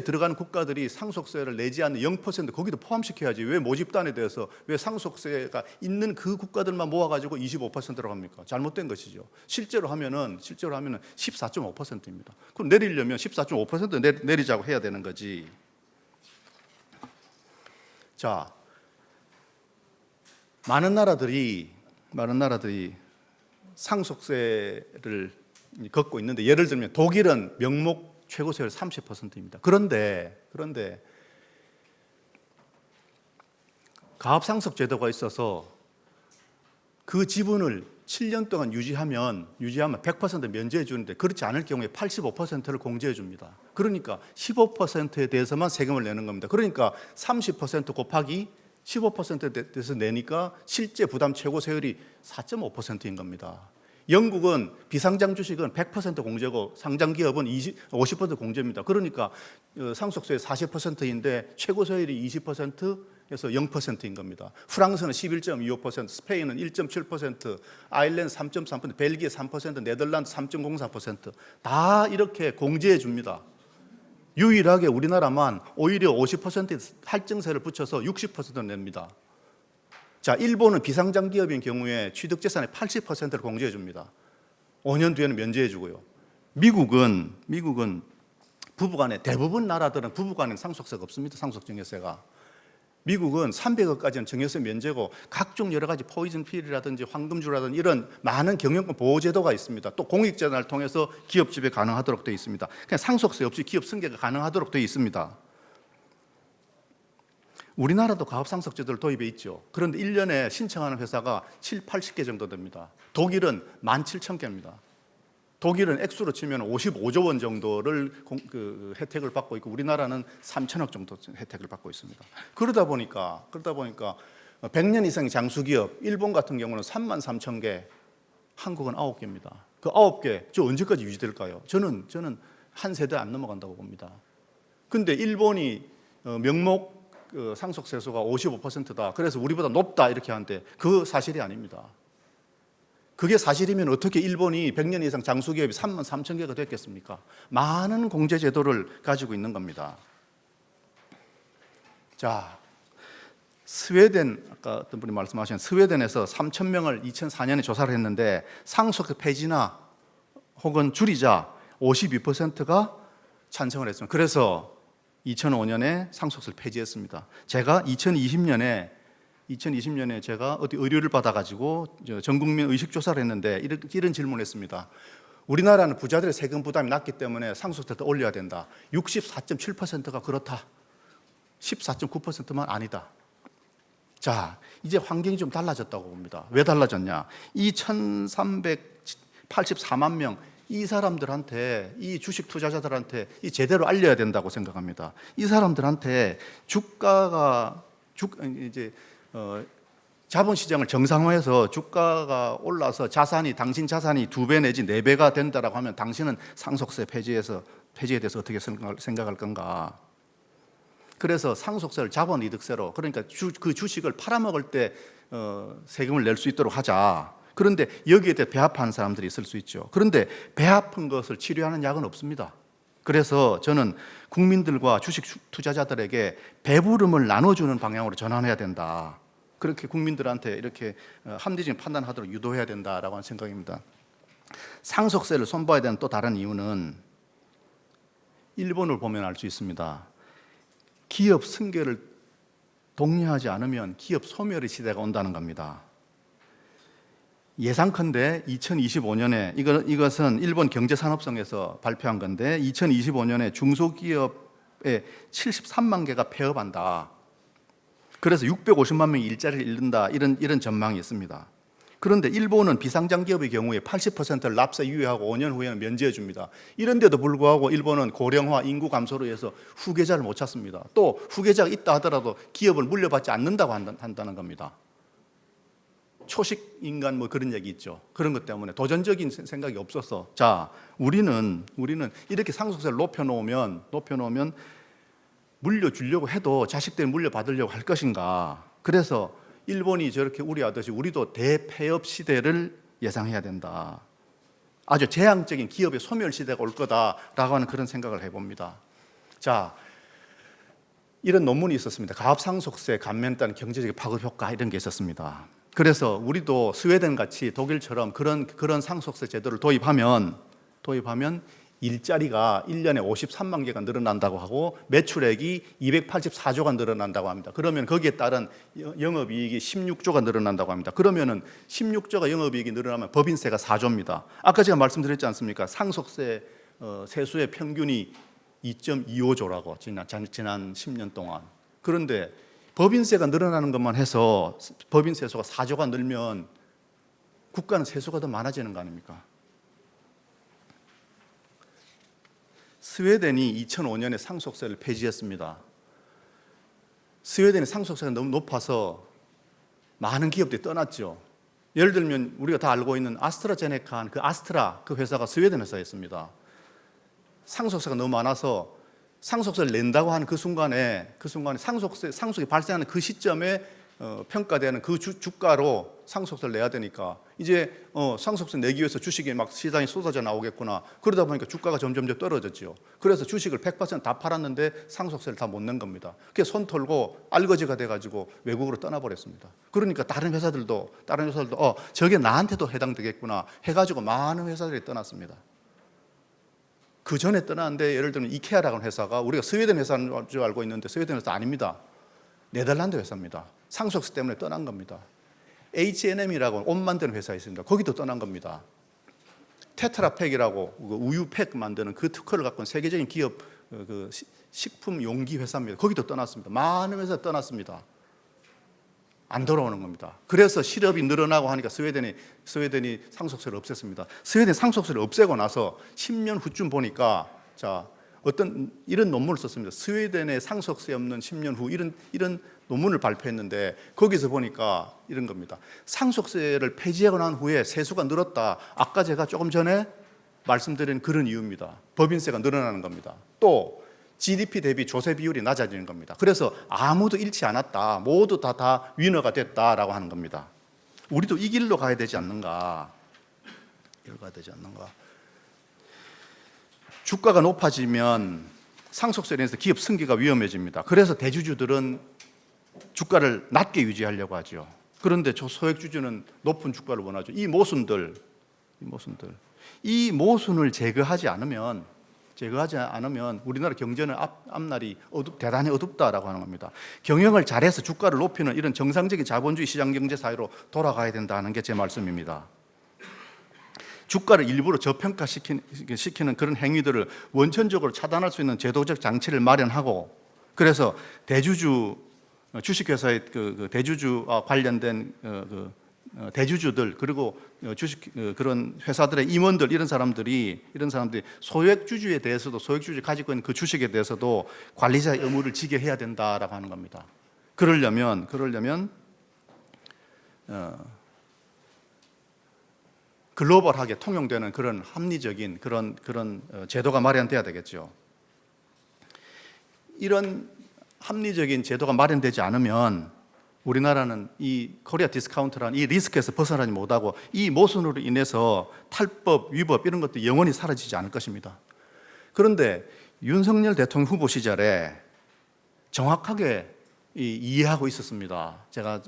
들어가는 국가들이 상속세를 내지 않는 0% 거기도 포함시켜야지. 왜 모집단에 대해서 왜 상속세가 있는 그 국가들만 모아가지고 25%라고 합니까? 잘못된 것이죠. 실제로 하면은 14.5%입니다. 그럼 내리려면 14.5% 내리자고 해야 되는 거지. 자, 많은 나라들이 상속세를 걷고 있는데, 예를 들면 독일은 명목 최고세율 30%입니다. 그런데 가압상속 제도가 있어서 그 지분을 7년 동안 유지하면 100% 면제해 주는데, 그렇지 않을 경우에 85%를 공제해 줍니다. 그러니까 15%에 대해서만 세금을 내는 겁니다. 그러니까 30% 곱하기 15%에 대해서 내니까 실제 부담 최고세율이 4.5%인 겁니다. 영국은 비상장 주식은 100% 공제고 상장 기업은 50% 공제입니다. 그러니까 상속세의 40%인데 최고세율이 20%에서 0%인 겁니다. 프랑스는 11.25%, 스페인은 1.7%, 아일랜드 3.3%, 벨기에 3%, 네덜란드 3.04% 다 이렇게 공제해 줍니다. 유일하게 우리나라만 오히려 50% 할증세를 붙여서 60%를 냅니다. 자, 일본은 비상장 기업인 경우에 취득재산의 80%를 공제해 줍니다. 5년 뒤에는 면제해 주고요. 미국은 부부간에, 대부분 나라들은 부부간에 상속세가 없습니다. 상속증여세가. 미국은 300억까지는 증여세 면제고 각종 여러 가지 포이즌 필이라든지 황금주라든지 이런 많은 경영권 보호 제도가 있습니다. 또 공익재단을 통해서 기업 지배 가능하도록 되어 있습니다. 그냥 상속세 없이 기업 승계가 가능하도록 되어 있습니다. 우리나라도 가압상속제도를 도입해 있죠. 그런데 1년에 신청하는 회사가 7, 80개 정도 됩니다. 독일은 17,000개입니다. 독일은 액수로 치면 55조 원 정도를 혜택을 받고 있고 우리나라는 3천억 정도 혜택을 받고 있습니다. 그러다 보니까 100년 이상의 장수기업, 일본 같은 경우는 33,000개, 한국은 9개입니다. 그 9개, 저 언제까지 유지될까요? 저는 한 세대 안 넘어간다고 봅니다. 근데 일본이 명목 상속세수가 55%다. 그래서 우리보다 높다 이렇게 하는데 그 사실이 아닙니다. 그게 사실이면 어떻게 일본이 100년 이상 장수기업이 33,000개가 됐겠습니까? 많은 공제 제도를 가지고 있는 겁니다. 자, 스웨덴 아까 어떤 분이 말씀하신 스웨덴에서 3,000명을 2004년에 조사를 했는데 상속세 폐지나 혹은 줄이자 52%가 찬성을 했습니다. 그래서 2005년에 상속세를 폐지했습니다. 제가 2020년에 제가 어디 의뢰를 받아가지고 전국민 의식조사를 했는데 이런 질문을 했습니다. 우리나라는 부자들의 세금 부담이 낮기 때문에 상속세를 더 올려야 된다. 64.7%가 그렇다. 14.9%만 아니다. 자, 이제 환경이 좀 달라졌다고 봅니다. 왜 달라졌냐? 이 1,384만 명, 이 사람들한테, 이 주식 투자자들한테 이 제대로 알려야 된다고 생각합니다. 이 사람들한테 자본시장을 정상화해서 주가가 올라서 당신 자산이 2배 내지 4배가 된다라고 하면 당신은 상속세 폐지에 대해서 어떻게 생각할 건가? 그래서 상속세를 자본이득세로, 그러니까 그 주식을 팔아먹을 때 세금을 낼 수 있도록 하자. 그런데 여기에 대해 배아파하는 사람들이 있을 수 있죠. 그런데 배아픈 것을 치료하는 약은 없습니다. 그래서 저는 국민들과 주식 투자자들에게 배부름을 나눠주는 방향으로 전환해야 된다. 그렇게 국민들한테 이렇게 합리적인 판단하도록 유도해야 된다라고 하는 생각입니다. 상속세를 손봐야 되는 또 다른 이유는 일본을 보면 알 수 있습니다. 기업 승계를 독려하지 않으면 기업 소멸의 시대가 온다는 겁니다. 예상컨대 2025년에 이것은 일본 경제산업성에서 발표한 건데 2025년에 중소기업의 73만 개가 폐업한다. 그래서 650만 명이 일자리를 잃는다. 이런 전망이 있습니다. 그런데 일본은 비상장 기업의 경우에 80%를 납세 유예하고 5년 후에는 면제해 줍니다. 이런데도 불구하고 일본은 고령화, 인구 감소로 해서 후계자를 못 찾습니다. 또 후계자가 있다 하더라도 기업을 물려받지 않는다고 한다는 겁니다. 초식 인간 뭐 그런 얘기 있죠. 그런 것 때문에 도전적인 생각이 없어서 자, 우리는 이렇게 상속세를 높여놓으면 물려주려고 해도 자식들이 물려받으려고 할 것인가. 그래서 일본이 저렇게 우려하듯이 우리도 대폐업 시대를 예상해야 된다. 아주 재앙적인 기업의 소멸 시대가 올 거다라고 하는 그런 생각을 해봅니다. 자, 이런 논문이 있었습니다. 가압상속세 감면에 따른 경제적 파급 효과 이런 게 있었습니다. 그래서 우리도 스웨덴 같이 독일처럼 그런 상속세 제도를 도입하면 일자리가 1년에 53만 개가 늘어난다고 하고 매출액이 284조가 늘어난다고 합니다. 그러면 거기에 따른 영업이익이 16조가 늘어난다고 합니다. 그러면은 16조가 영업이익이 늘어나면 법인세가 4조입니다. 아까 제가 말씀드렸지 않습니까? 상속세 세수의 평균이 2.25조라고 지난 10년 동안. 그런데 법인세가 늘어나는 것만 해서 법인 세수가 4조가 늘면 국가는 세수가 더 많아지는 거 아닙니까? 스웨덴이 2005년에 상속세를 폐지했습니다. 스웨덴의 상속세가 너무 높아서 많은 기업들이 떠났죠. 예를 들면 우리가 다 알고 있는 아스트라제네카 그 아스트라 그 회사가 스웨덴 회사였습니다. 상속세가 너무 많아서 상속세를 낸다고 하는 그 순간에 상속이 발생하는 그 시점에 평가되는 그 주가로 상속세를 내야 되니까 이제 상속세 내기 위해서 주식이 막 시장에 쏟아져 나오겠구나. 그러다 보니까 주가가 점점 떨어졌죠. 그래서 주식을 100% 다 팔았는데 상속세를 다 못 낸 겁니다. 그게 손 털고 알거지가 돼가지고 외국으로 떠나버렸습니다. 그러니까 다른 회사들도 저게 나한테도 해당되겠구나 해가지고 많은 회사들이 떠났습니다. 그 전에 떠났는데 예를 들면 이케아라는 회사가 우리가 스웨덴 회사인 줄 알고 있는데 스웨덴 회사 아닙니다. 네덜란드 회사입니다. 상속세 때문에 떠난 겁니다. H&M이라고 옷 만드는 회사 있습니다. 거기도 떠난 겁니다. 테트라팩이라고 우유팩 만드는 그 특허를 갖고 있는 세계적인 기업 그 식품 용기 회사입니다. 거기도 떠났습니다. 많은 회사 떠났습니다. 안 돌아오는 겁니다. 그래서 실업이 늘어나고 하니까 스웨덴이 상속세를 없앴습니다. 스웨덴 상속세를 없애고 나서 10년 후쯤 보니까 어떤 이런 논문을 썼습니다. 스웨덴의 상속세 없는 10년 후 이런 논문을 발표했는데 거기서 보니까 이런 겁니다. 상속세를 폐지하고 난 후에 세수가 늘었다. 아까 제가 조금 전에 말씀드린 그런 이유입니다. 법인세가 늘어나는 겁니다. 또 GDP 대비 조세 비율이 낮아지는 겁니다. 그래서 아무도 잃지 않았다. 모두 다 위너가 됐다라고 하는 겁니다. 우리도 이 길로 가야 되지 않는가? 주가가 높아지면 상속세에 인해서 기업 승계가 위험해집니다. 그래서 대주주들은 주가를 낮게 유지하려고 하죠. 그런데 소액주주는 높은 주가를 원하죠. 이 모순을 제거하지 않으면 우리나라 경제는 앞날이 대단히 어둡다라고 하는 겁니다. 경영을 잘해서 주가를 높이는 이런 정상적인 자본주의 시장 경제 사회로 돌아가야 된다는 게 제 말씀입니다. 주가를 일부러 저평가시키는 그런 행위들을 원천적으로 차단할 수 있는 제도적 장치를 마련하고, 그래서 대주주 주식회사의 그 대주주와 관련된 대주주들, 그리고 주식 그런 회사들의 임원들, 이런 사람들이 소액주주에 대해서도, 소액주주 가지고 있는 그 주식에 대해서도 관리자의 의무를 지게 해야 된다라고 하는 겁니다. 그러려면 글로벌하게 통용되는 그런 합리적인 그런 제도가 마련돼야 되겠죠. 이런 합리적인 제도가 마련되지 않으면 우리나라는 이 코리아 디스카운트라는 이 리스크에서 벗어나지 못하고 이 모순으로 인해서 탈법, 위법 이런 것도 영원히 사라지지 않을 것입니다. 그런데 윤석열 대통령 후보 시절에 정확하게 이해하고 있었습니다. 제가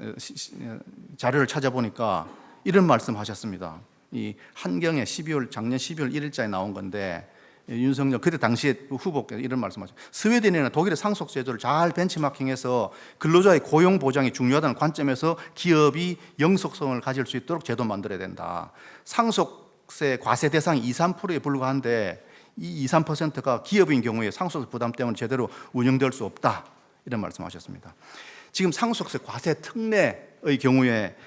자료를 찾아보니까 이런 말씀하셨습니다. 이 한경에 작년 12월 1일자에 나온 건데, 윤석열 그때 당시에 후보께서 이런 말씀하셨죠. 스웨덴이나 독일의 상속 제도를 잘 벤치마킹해서 근로자의 고용 보장이 중요하다는 관점에서 기업이 영속성을 가질 수 있도록 제도 만들어야 된다. 상속세 과세 대상이 2~3%에 불과한데 이 2~3%가 기업인 경우에 상속세 부담 때문에 제대로 운영될 수 없다, 이런 말씀하셨습니다. 지금 상속세 과세 특례의 경우에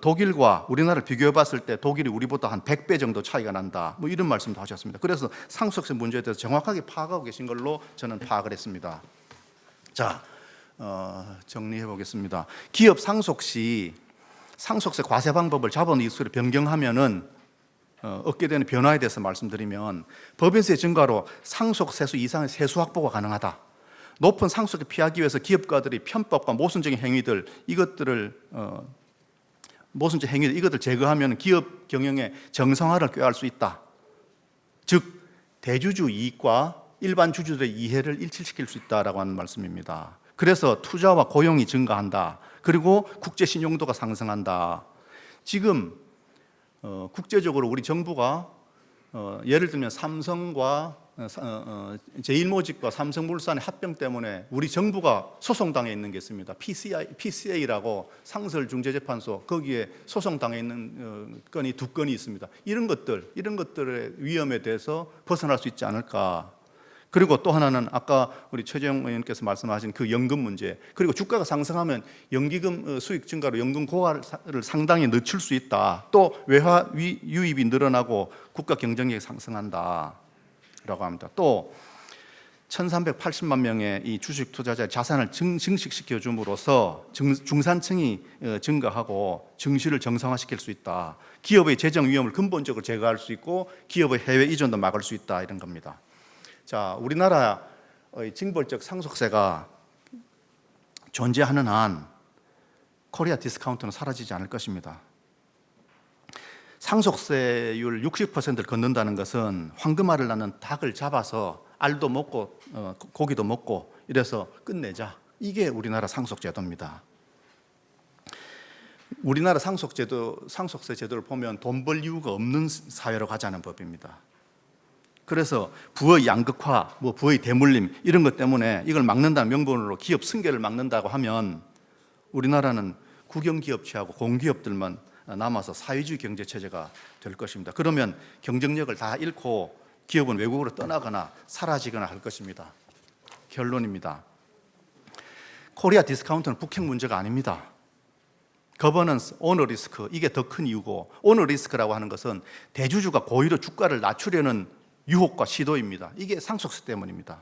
독일과 우리나라를 비교해 봤을 때 독일이 우리보다 한 100배 정도 차이가 난다, 뭐 이런 말씀도 하셨습니다. 그래서 상속세 문제에 대해서 정확하게 파악하고 계신 걸로 저는 파악을 했습니다. 자, 정리해 보겠습니다. 기업 상속 시 상속세 과세 방법을 자본이익수로 변경하면은 얻게 되는 변화에 대해서 말씀드리면, 법인세 증가로 상속세수 이상의 세수 확보가 가능하다. 높은 상속세 피하기 위해서 기업가들이 편법과 모순적인 행위들, 이것들을 제거하면 기업 경영의 정상화를 꾀할 수 있다. 즉 대주주 이익과 일반 주주들의 이해를 일치시킬 수 있다라고 하는 말씀입니다. 그래서 투자와 고용이 증가한다. 그리고 국제 신용도가 상승한다. 지금 국제적으로 우리 정부가 예를 들면 삼성과 제일모직과 삼성물산의 합병 때문에 우리 정부가 소송당해 있는 게 있습니다. PCA라고 상설중재재판소, 거기에 소송당해 있는 건이 2건이 있습니다. 이런 것들의 위험에 대해서 벗어날 수 있지 않을까. 그리고 또 하나는 아까 우리 최재형 의원께서 말씀하신 그 연금 문제, 그리고 주가가 상승하면 연기금 수익 증가로 연금 고갈을 상당히 늦출 수 있다. 또 외화 유입이 늘어나고 국가 경쟁력이 상승한다 라고 합니다. 또 1380만 명의 이 주식 투자자의 자산을 증식시켜 줌으로써 중산층이 증가하고 증시를 정상화시킬 수 있다. 기업의 재정 위험을 근본적으로 제거할 수 있고 기업의 해외 이전도 막을 수 있다, 이런 겁니다. 자, 우리나라의 징벌적 상속세가 존재하는 한 코리아 디스카운트는 사라지지 않을 것입니다. 상속세율 60%를 걷는다는 것은 황금알을 낳는 닭을 잡아서 알도 먹고 고기도 먹고 이래서 끝내자, 이게 우리나라 상속제도입니다. 우리나라 상속세 제도를 보면 돈 벌 이유가 없는 사회로 가자는 법입니다. 그래서 부의 양극화, 부의 대물림 이런 것 때문에 이걸 막는다는 명분으로 기업 승계를 막는다고 하면 우리나라는 국영기업체하고 공기업들만 남아서 사회주의 경제체제가 될 것입니다. 그러면 경쟁력을 다 잃고 기업은 외국으로 떠나거나 사라지거나 할 것입니다. 결론입니다. 코리아 디스카운트는 북핵 문제가 아닙니다. 거버넌스, 오너 리스크, 이게 더 큰 이유고, 오너 리스크라고 하는 것은 대주주가 고의로 주가를 낮추려는 유혹과 시도입니다. 이게 상속세 때문입니다.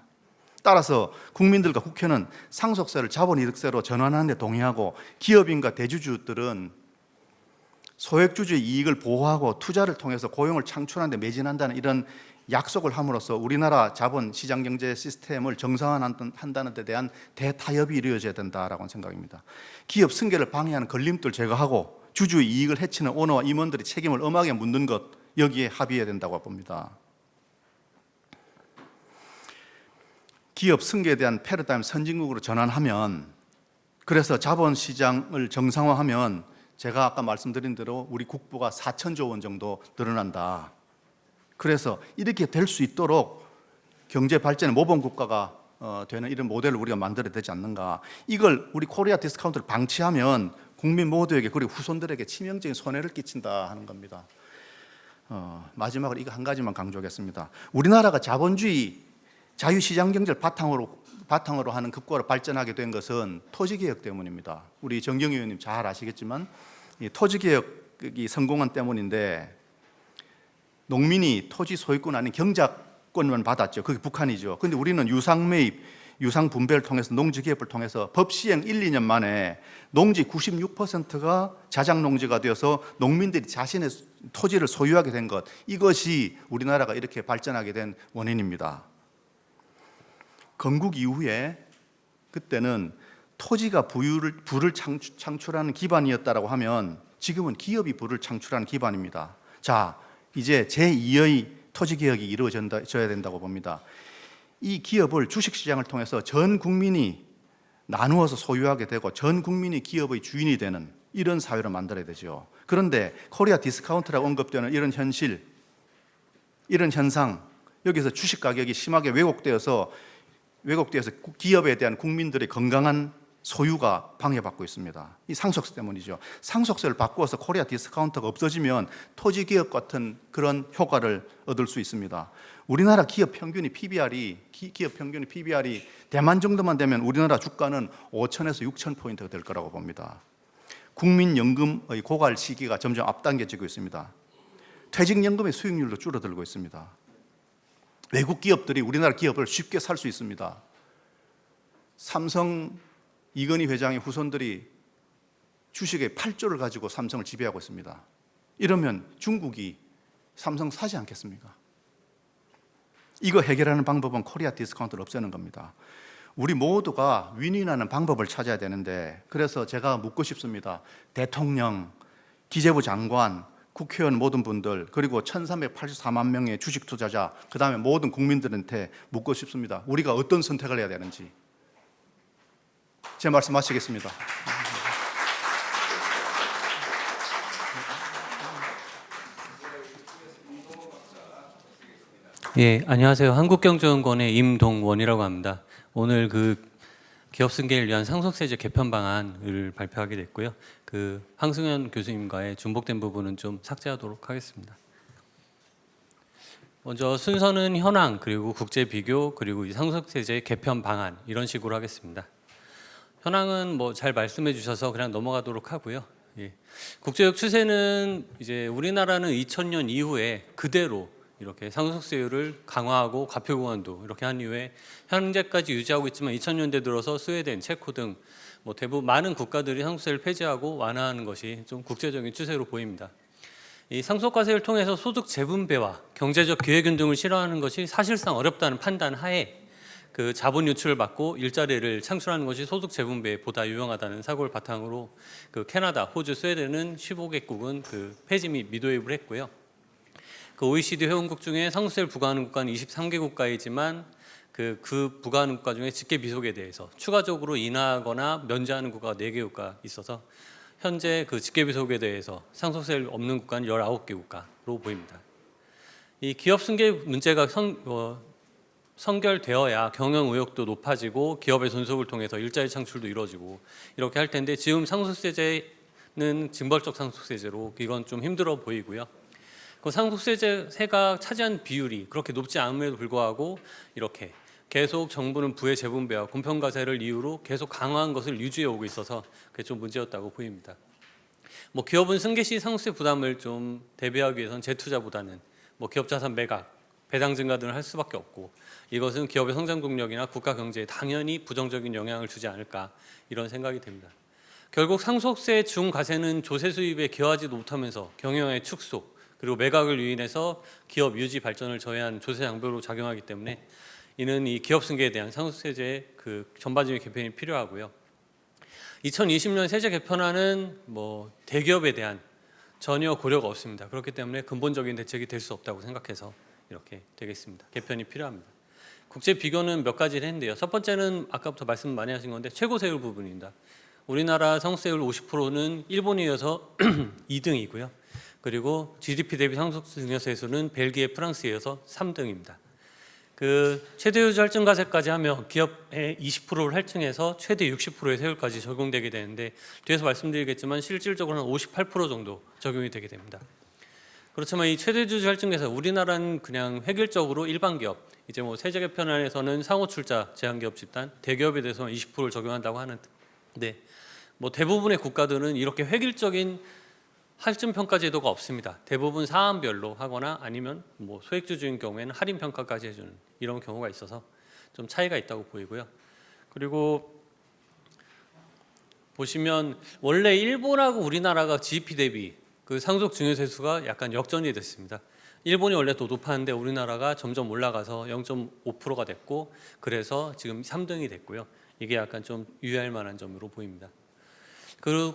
따라서 국민들과 국회는 상속세를 자본이득세로 전환하는 데 동의하고, 기업인과 대주주들은 소액주주의 이익을 보호하고 투자를 통해서 고용을 창출하는 데 매진한다는 이런 약속을 함으로써 우리나라 자본시장 경제 시스템을 정상화한다는 데 대한 대타협이 이루어져야 된다라고 생각입니다. 기업 승계를 방해하는 걸림돌 제거하고 주주의 이익을 해치는 오너와 임원들의 책임을 엄하게 묻는 것, 여기에 합의해야 된다고 봅니다. 기업 승계에 대한 패러다임 선진국으로 전환하면 그래서 자본시장을 정상화하면 제가 아까 말씀드린 대로 우리 국부가 4천조 원 정도 늘어난다. 그래서 이렇게 될 수 있도록 경제 발전의 모범 국가가 되는 이런 모델을 우리가 만들어야 되지 않는가. 이걸 우리 코리아 디스카운트를 방치하면 국민 모두에게 그리고 후손들에게 치명적인 손해를 끼친다 하는 겁니다. 마지막으로 이거 한 가지만 강조하겠습니다. 우리나라가 자본주의 자유시장 경제를 바탕으로 하는 국가로 발전하게 된 것은 토지개혁 때문입니다. 우리 정경 의원님 잘 아시겠지만 이 토지개혁이 성공한 때문인데 농민이 토지 소유권 아닌 경작권만 받았죠. 그게 북한이죠. 그런데 우리는 유상 매입, 유상 분배를 통해서 농지개혁을 통해서 법 시행 1, 2년 만에 농지 96%가 자작농지가 되어서 농민들이 자신의 토지를 소유하게 된 것, 이것이 우리나라가 이렇게 발전하게 된 원인입니다. 건국 이후에 그때는 토지가 부를 창출하는 기반이었다라고 하면 지금은 기업이 부를 창출하는 기반입니다. 자, 이제 제2의 토지개혁이 이루어져야 된다고 봅니다. 이 기업을 주식시장을 통해서 전 국민이 나누어서 소유하게 되고 전 국민이 기업의 주인이 되는 이런 사회를 만들어야 되죠. 그런데 코리아 디스카운트라고 언급되는 이런 현실, 이런 현상, 여기서 주식 가격이 심하게 왜곡되어서 기업에 대한 국민들의 건강한 소유가 방해받고 있습니다. 이 상속세 때문이죠. 상속세를 바꾸어서 코리아 디스카운트가 없어지면 토지개혁 같은 그런 효과를 얻을 수 있습니다. 우리나라 기업 평균이 PBR이 대만 정도만 되면 우리나라 주가는 5,000에서 6,000포인트가 될 거라고 봅니다. 국민연금의 고갈 시기가 점점 앞당겨지고 있습니다. 퇴직연금의 수익률도 줄어들고 있습니다. 외국 기업들이 우리나라 기업을 쉽게 살 수 있습니다. 삼성 이건희 회장의 후손들이 주식의 8조를 가지고 삼성을 지배하고 있습니다. 이러면 중국이 삼성 사지 않겠습니까? 이거 해결하는 방법은 코리아 디스카운트를 없애는 겁니다. 우리 모두가 윈윈하는 방법을 찾아야 되는데, 그래서 제가 묻고 싶습니다. 대통령, 기재부 장관, 국회의원 모든 분들, 그리고 1384만 명의 주식 투자자, 그 다음에 모든 국민들한테 묻고 싶습니다. 우리가 어떤 선택을 해야 되는지. 제 말씀 마치겠습니다. 예, 안녕하세요. 한국경제연구원의 임동원이라고 합니다. 오늘 기업 승계를 위한 상속세제 개편 방안을 발표하게 됐고요. 황승현 교수님과의 중복된 부분은 좀 삭제하도록 하겠습니다. 먼저 순서는 현황, 그리고 국제 비교, 그리고 이 상속세제 개편 방안 이런 식으로 하겠습니다. 현황은 잘 말씀해 주셔서 그냥 넘어가도록 하고요. 예. 국제적 추세는 이제 우리나라는 2000년 이후에 그대로 이렇게 상속세율을 강화하고 과표구간도 이렇게 한 이후에 현재까지 유지하고 있지만 2000년대 들어서 스웨덴, 체코 등 대부분 많은 국가들이 상속세를 폐지하고 완화하는 것이 좀 국제적인 추세로 보입니다. 이 상속과세를 통해서 소득 재분배와 경제적 기회균등을 실현하는 것이 사실상 어렵다는 판단 하에 자본 유출을 막고 일자리를 창출하는 것이 소득 재분배에 보다 유용하다는 사고를 바탕으로 캐나다, 호주, 스웨덴은 15개국은 폐지 및 미도입을 했고요. OECD 회원국 중에 상속세를 부과하는 국가는 23개국가이지만 그 부과하는 국가 중에 직계 비속에 대해서 추가적으로 인하하거나 면제하는 국가가 4개국가 있어서 현재 직계 비속에 대해서 상속세를 없는 국가는 19개 국가로 보입니다. 이 기업 승계 문제가 선결되어야 경영 의욕도 높아지고 기업의 존속을 통해서 일자리 창출도 이루어지고 이렇게 할 텐데 지금 상속세제는 징벌적 상속세제로 이건 좀 힘들어 보이고요. 상속세가 차지한 비율이 그렇게 높지 않음에도 불구하고 이렇게 계속 정부는 부의 재분배와 공평과세를 이유로 계속 강화한 것을 유지해 오고 있어서 그게 좀 문제였다고 보입니다. 기업은 승계 시 상속세 부담을 좀 대비하기 위해서는 재투자보다는 기업 자산 매각, 배당 증가 등을 할 수밖에 없고 이것은 기업의 성장 동력이나 국가 경제에 당연히 부정적인 영향을 주지 않을까 이런 생각이 듭니다. 결국 상속세 중과세는 조세 수입에 기여하지도 못하면서 경영의 축소 그리고 매각을 유인해서 기업 유지 발전을 저해한 조세 장벽으로 작용하기 때문에 이는 이 기업 승계에 대한 상속세제의 전반적인 개편이 필요하고요. 2020년 세제 개편안은 대기업에 대한 전혀 고려가 없습니다. 그렇기 때문에 근본적인 대책이 될 수 없다고 생각해서 이렇게 되겠습니다. 개편이 필요합니다. 국제 비교는 몇 가지를 했는데요. 첫 번째는 아까부터 말씀 많이 하신 건데 최고세율 부분입니다. 우리나라 상속세율 50%는 일본에 이어서 2등이고요. 그리고 GDP 대비 상속세 증여세수는 벨기에, 프랑스에 이어서 3등입니다. 그 최대유주 할증과세까지 하면 기업의 20%를 할증해서 최대 60%의 세율까지 적용되게 되는데 뒤에서 말씀드리겠지만 실질적으로는 58% 정도 적용이 되게 됩니다. 그렇지만 이 최대유주 할증에서 우리나라는 그냥 획일적으로 일반 기업, 이제 뭐 세제 개편안에서는 상호 출자 제한기업 집단, 대기업에 대해서는 20%를 적용한다고 하는데 뭐 대부분의 국가들은 이렇게 획일적인 할증 평가 제도가 없습니다. 대부분 사안별로 하거나 아니면 뭐 소액주주인 경우에는 할인 평가까지 해주는 이런 경우가 있어서 좀 차이가 있다고 보이고요. 그리고 보시면 원래 일본하고 우리나라가 GDP 대비 그 상속 증여세수가 약간 역전이 됐습니다. 일본이 원래 더 높았는데 우리나라가 점점 올라가서 0.5%가 됐고 그래서 지금 3등이 됐고요. 이게 약간 좀 유의할 만한 점으로 보입니다. 그리고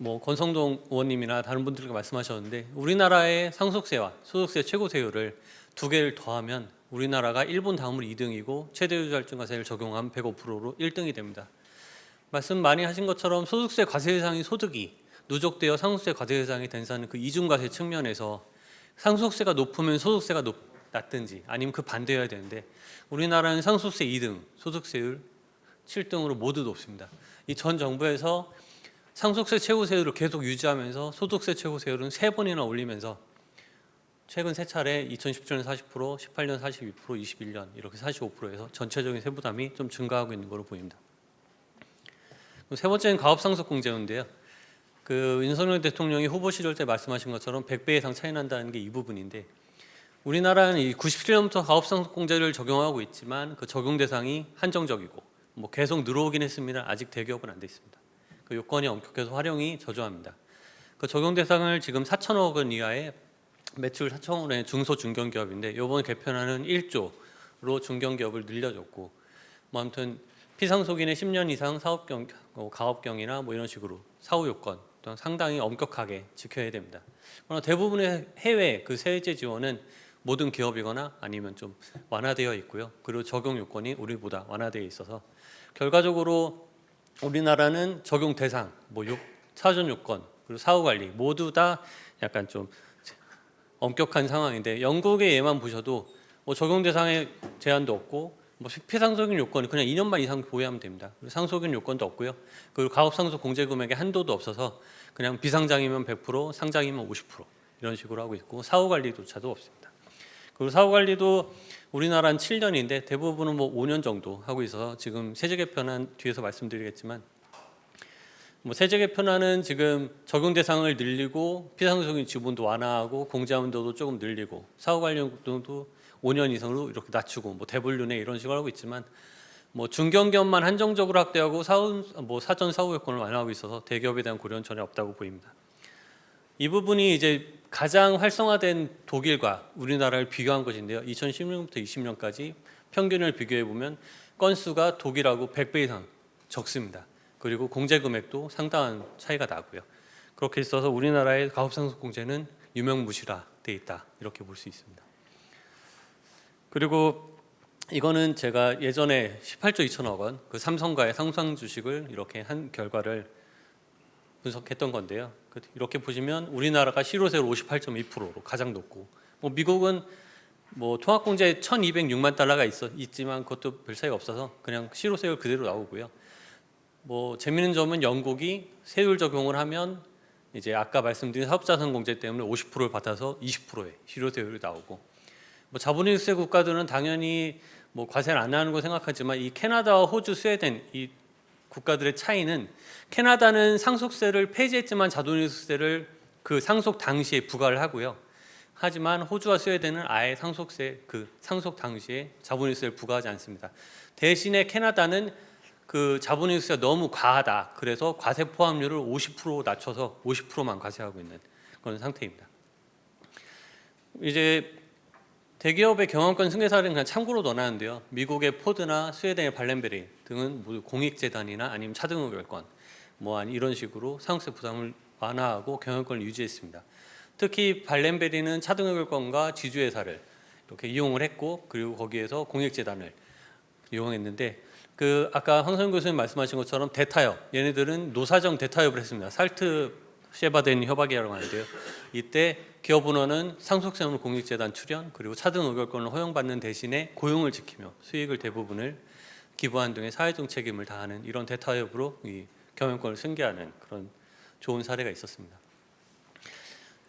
뭐 권성동 의원님이나 다른 분들께 말씀하셨는데 우리나라의 상속세와 소득세 최고세율을 두 개를 더하면 우리나라가 일본 다음으로 2등이고 최대유주 할증과세를 적용하면 105%로 1등이 됩니다. 말씀 많이 하신 것처럼 소득세 과세 대상이 소득이 누적되어 상속세 과세 대상이 된다는 그 이중과세 측면에서 상속세가 높으면 소득세가 낮든지 아니면 그 반대여야 되는데 우리나라는 상속세 2등, 소득세율 7등으로 모두 높습니다. 이 전 정부에서 상속세 최고세율을 계속 유지하면서 소득세 최고세율은 3번이나 올리면서 최근 3차례 2017년 40%, 18년 42%, 21년 이렇게 45%에서 전체적인 세부담이 좀 증가하고 있는 것으로 보입니다. 세 번째는 가업상속공제인데요. 그 윤석열 대통령이 후보 시절 때 말씀하신 것처럼 100배 이상 차이 난다는 게 이 부분인데 우리나라는 이 97년부터 가업상속공제를 적용하고 있지만 그 적용 대상이 한정적이고 뭐 계속 늘어오긴 했습니다. 아직 대기업은 안 돼 있습니다. 그 요건이 엄격해서 활용이 저조합니다. 그 적용 대상을 지금 4천억 원 이하의 매출 4천억 원의 중소 중견기업인데 이번 개편안은 1조로 중견기업을 늘려줬고 뭐 아무튼 피상속인의 10년 이상 가업경이나 뭐 이런 식으로 사후 요건 또한 상당히 엄격하게 지켜야 됩니다. 그러나 대부분의 해외 그 세제 지원은 모든 기업이거나 아니면 좀 완화되어 있고요. 그리고 적용 요건이 우리보다 완화되어 있어서 결과적으로 우리나라는 적용 대상, 뭐 사전 요건, 그리고 사후 관리 모두 다 약간 좀 엄격한 상황인데 영국의 예만 보셔도 뭐 적용 대상에 제한도 없고 뭐 피상속인 요건은 그냥 2년만 이상 보유하면 됩니다. 그리고 상속인 요건도 없고요. 그리고 가업상속 공제 금액의 한도도 없어서 그냥 비상장이면 100%, 상장이면 50% 이런 식으로 하고 있고 사후 관리조차도 없습니다. 그리고 사후 관리도 우리나라는 7년인데 대부분은 뭐 5년 정도 하고 있어서 지금 세제 개편안 뒤에서 말씀드리겠지만 뭐 세제 개편안은 지금 적용 대상을 늘리고 피상속인 지분도 완화하고 공제 한도도 조금 늘리고 사후 관리 용도도 5년 이상으로 이렇게 낮추고 뭐 대분류네 이런 식으로 하고 있지만 뭐 중견기업만 한정적으로 확대하고 사전 사후 요건을 완화하고 있어서 대기업에 대한 고려는 전혀 없다고 보입니다. 이 부분이 이제 가장 활성화된 독일과 우리나라를 비교한 것인데요. 2016년부터 20년까지 평균을 비교해 보면 건수가 독일하고 100배 이상 적습니다. 그리고 공제 금액도 상당한 차이가 나고요. 그렇게 있어서 우리나라의 가업상속 공제는 유명무실화돼 있다 이렇게 볼 수 있습니다. 그리고 이거는 제가 예전에 18조 2천억 원 그 삼성과의 상상 주식을 이렇게 한 결과를 분석했던 건데요. 이렇게 보시면 우리나라가 실효세율 58.2%로 가장 높고 뭐 미국은 뭐 통합공제 1,206만 달러가 있지만 그것도 별 차이가 없어서 그냥 실효세율 그대로 나오고요. 뭐 재미있는 점은 영국이 세율 적용을 하면 이제 아까 말씀드린 사업자산 공제 때문에 50%를 받아서 20%의 실효세율이 나오고 뭐 자본주의 국가들은 당연히 뭐 과세를 안 하는 거 생각하지만 이 캐나다와 호주, 스웨덴 이 국가들의 차이는 캐나다는 상속세를 폐지했지만 자본주의세를 그 상속 당시에 부과를 하고요. 하지만 호주와 스웨덴은 아예 상속 당시에 자본주의세를 부과하지 않습니다. 대신에 캐나다는 그 자본주의세가 너무 과하다. 그래서 과세 포함률을 50% 낮춰서 50%만 과세하고 있는 그런 상태입니다. 이제 대기업의 경영권 승계 사례는 그냥 참고로 넣어놨는데요. 미국의 포드나 스웨덴의 발렌베리 등은 모두 공익재단이나 아니면 차등의결권 뭐 이런 식으로 상속세 부담을 완화하고 경영권을 유지했습니다. 특히 발렌베리는 차등의결권과 지주회사를 이렇게 이용을 했고 그리고 거기에서 공익재단을 이용했는데 아까 황선영 교수님 말씀하신 것처럼 대타협, 얘네들은 노사정 대타협을 했습니다. 살트 쉐바덴 협약이라고 하는데요. 이때 기업은원은 상속세는 공익재단 출연 그리고 차등 의결권을 허용받는 대신에 고용을 지키며 수익을 대부분을 기부하는 등의 사회적 책임을 다하는 이런 대타협으로 이 경영권을 승계하는 그런 좋은 사례가 있었습니다.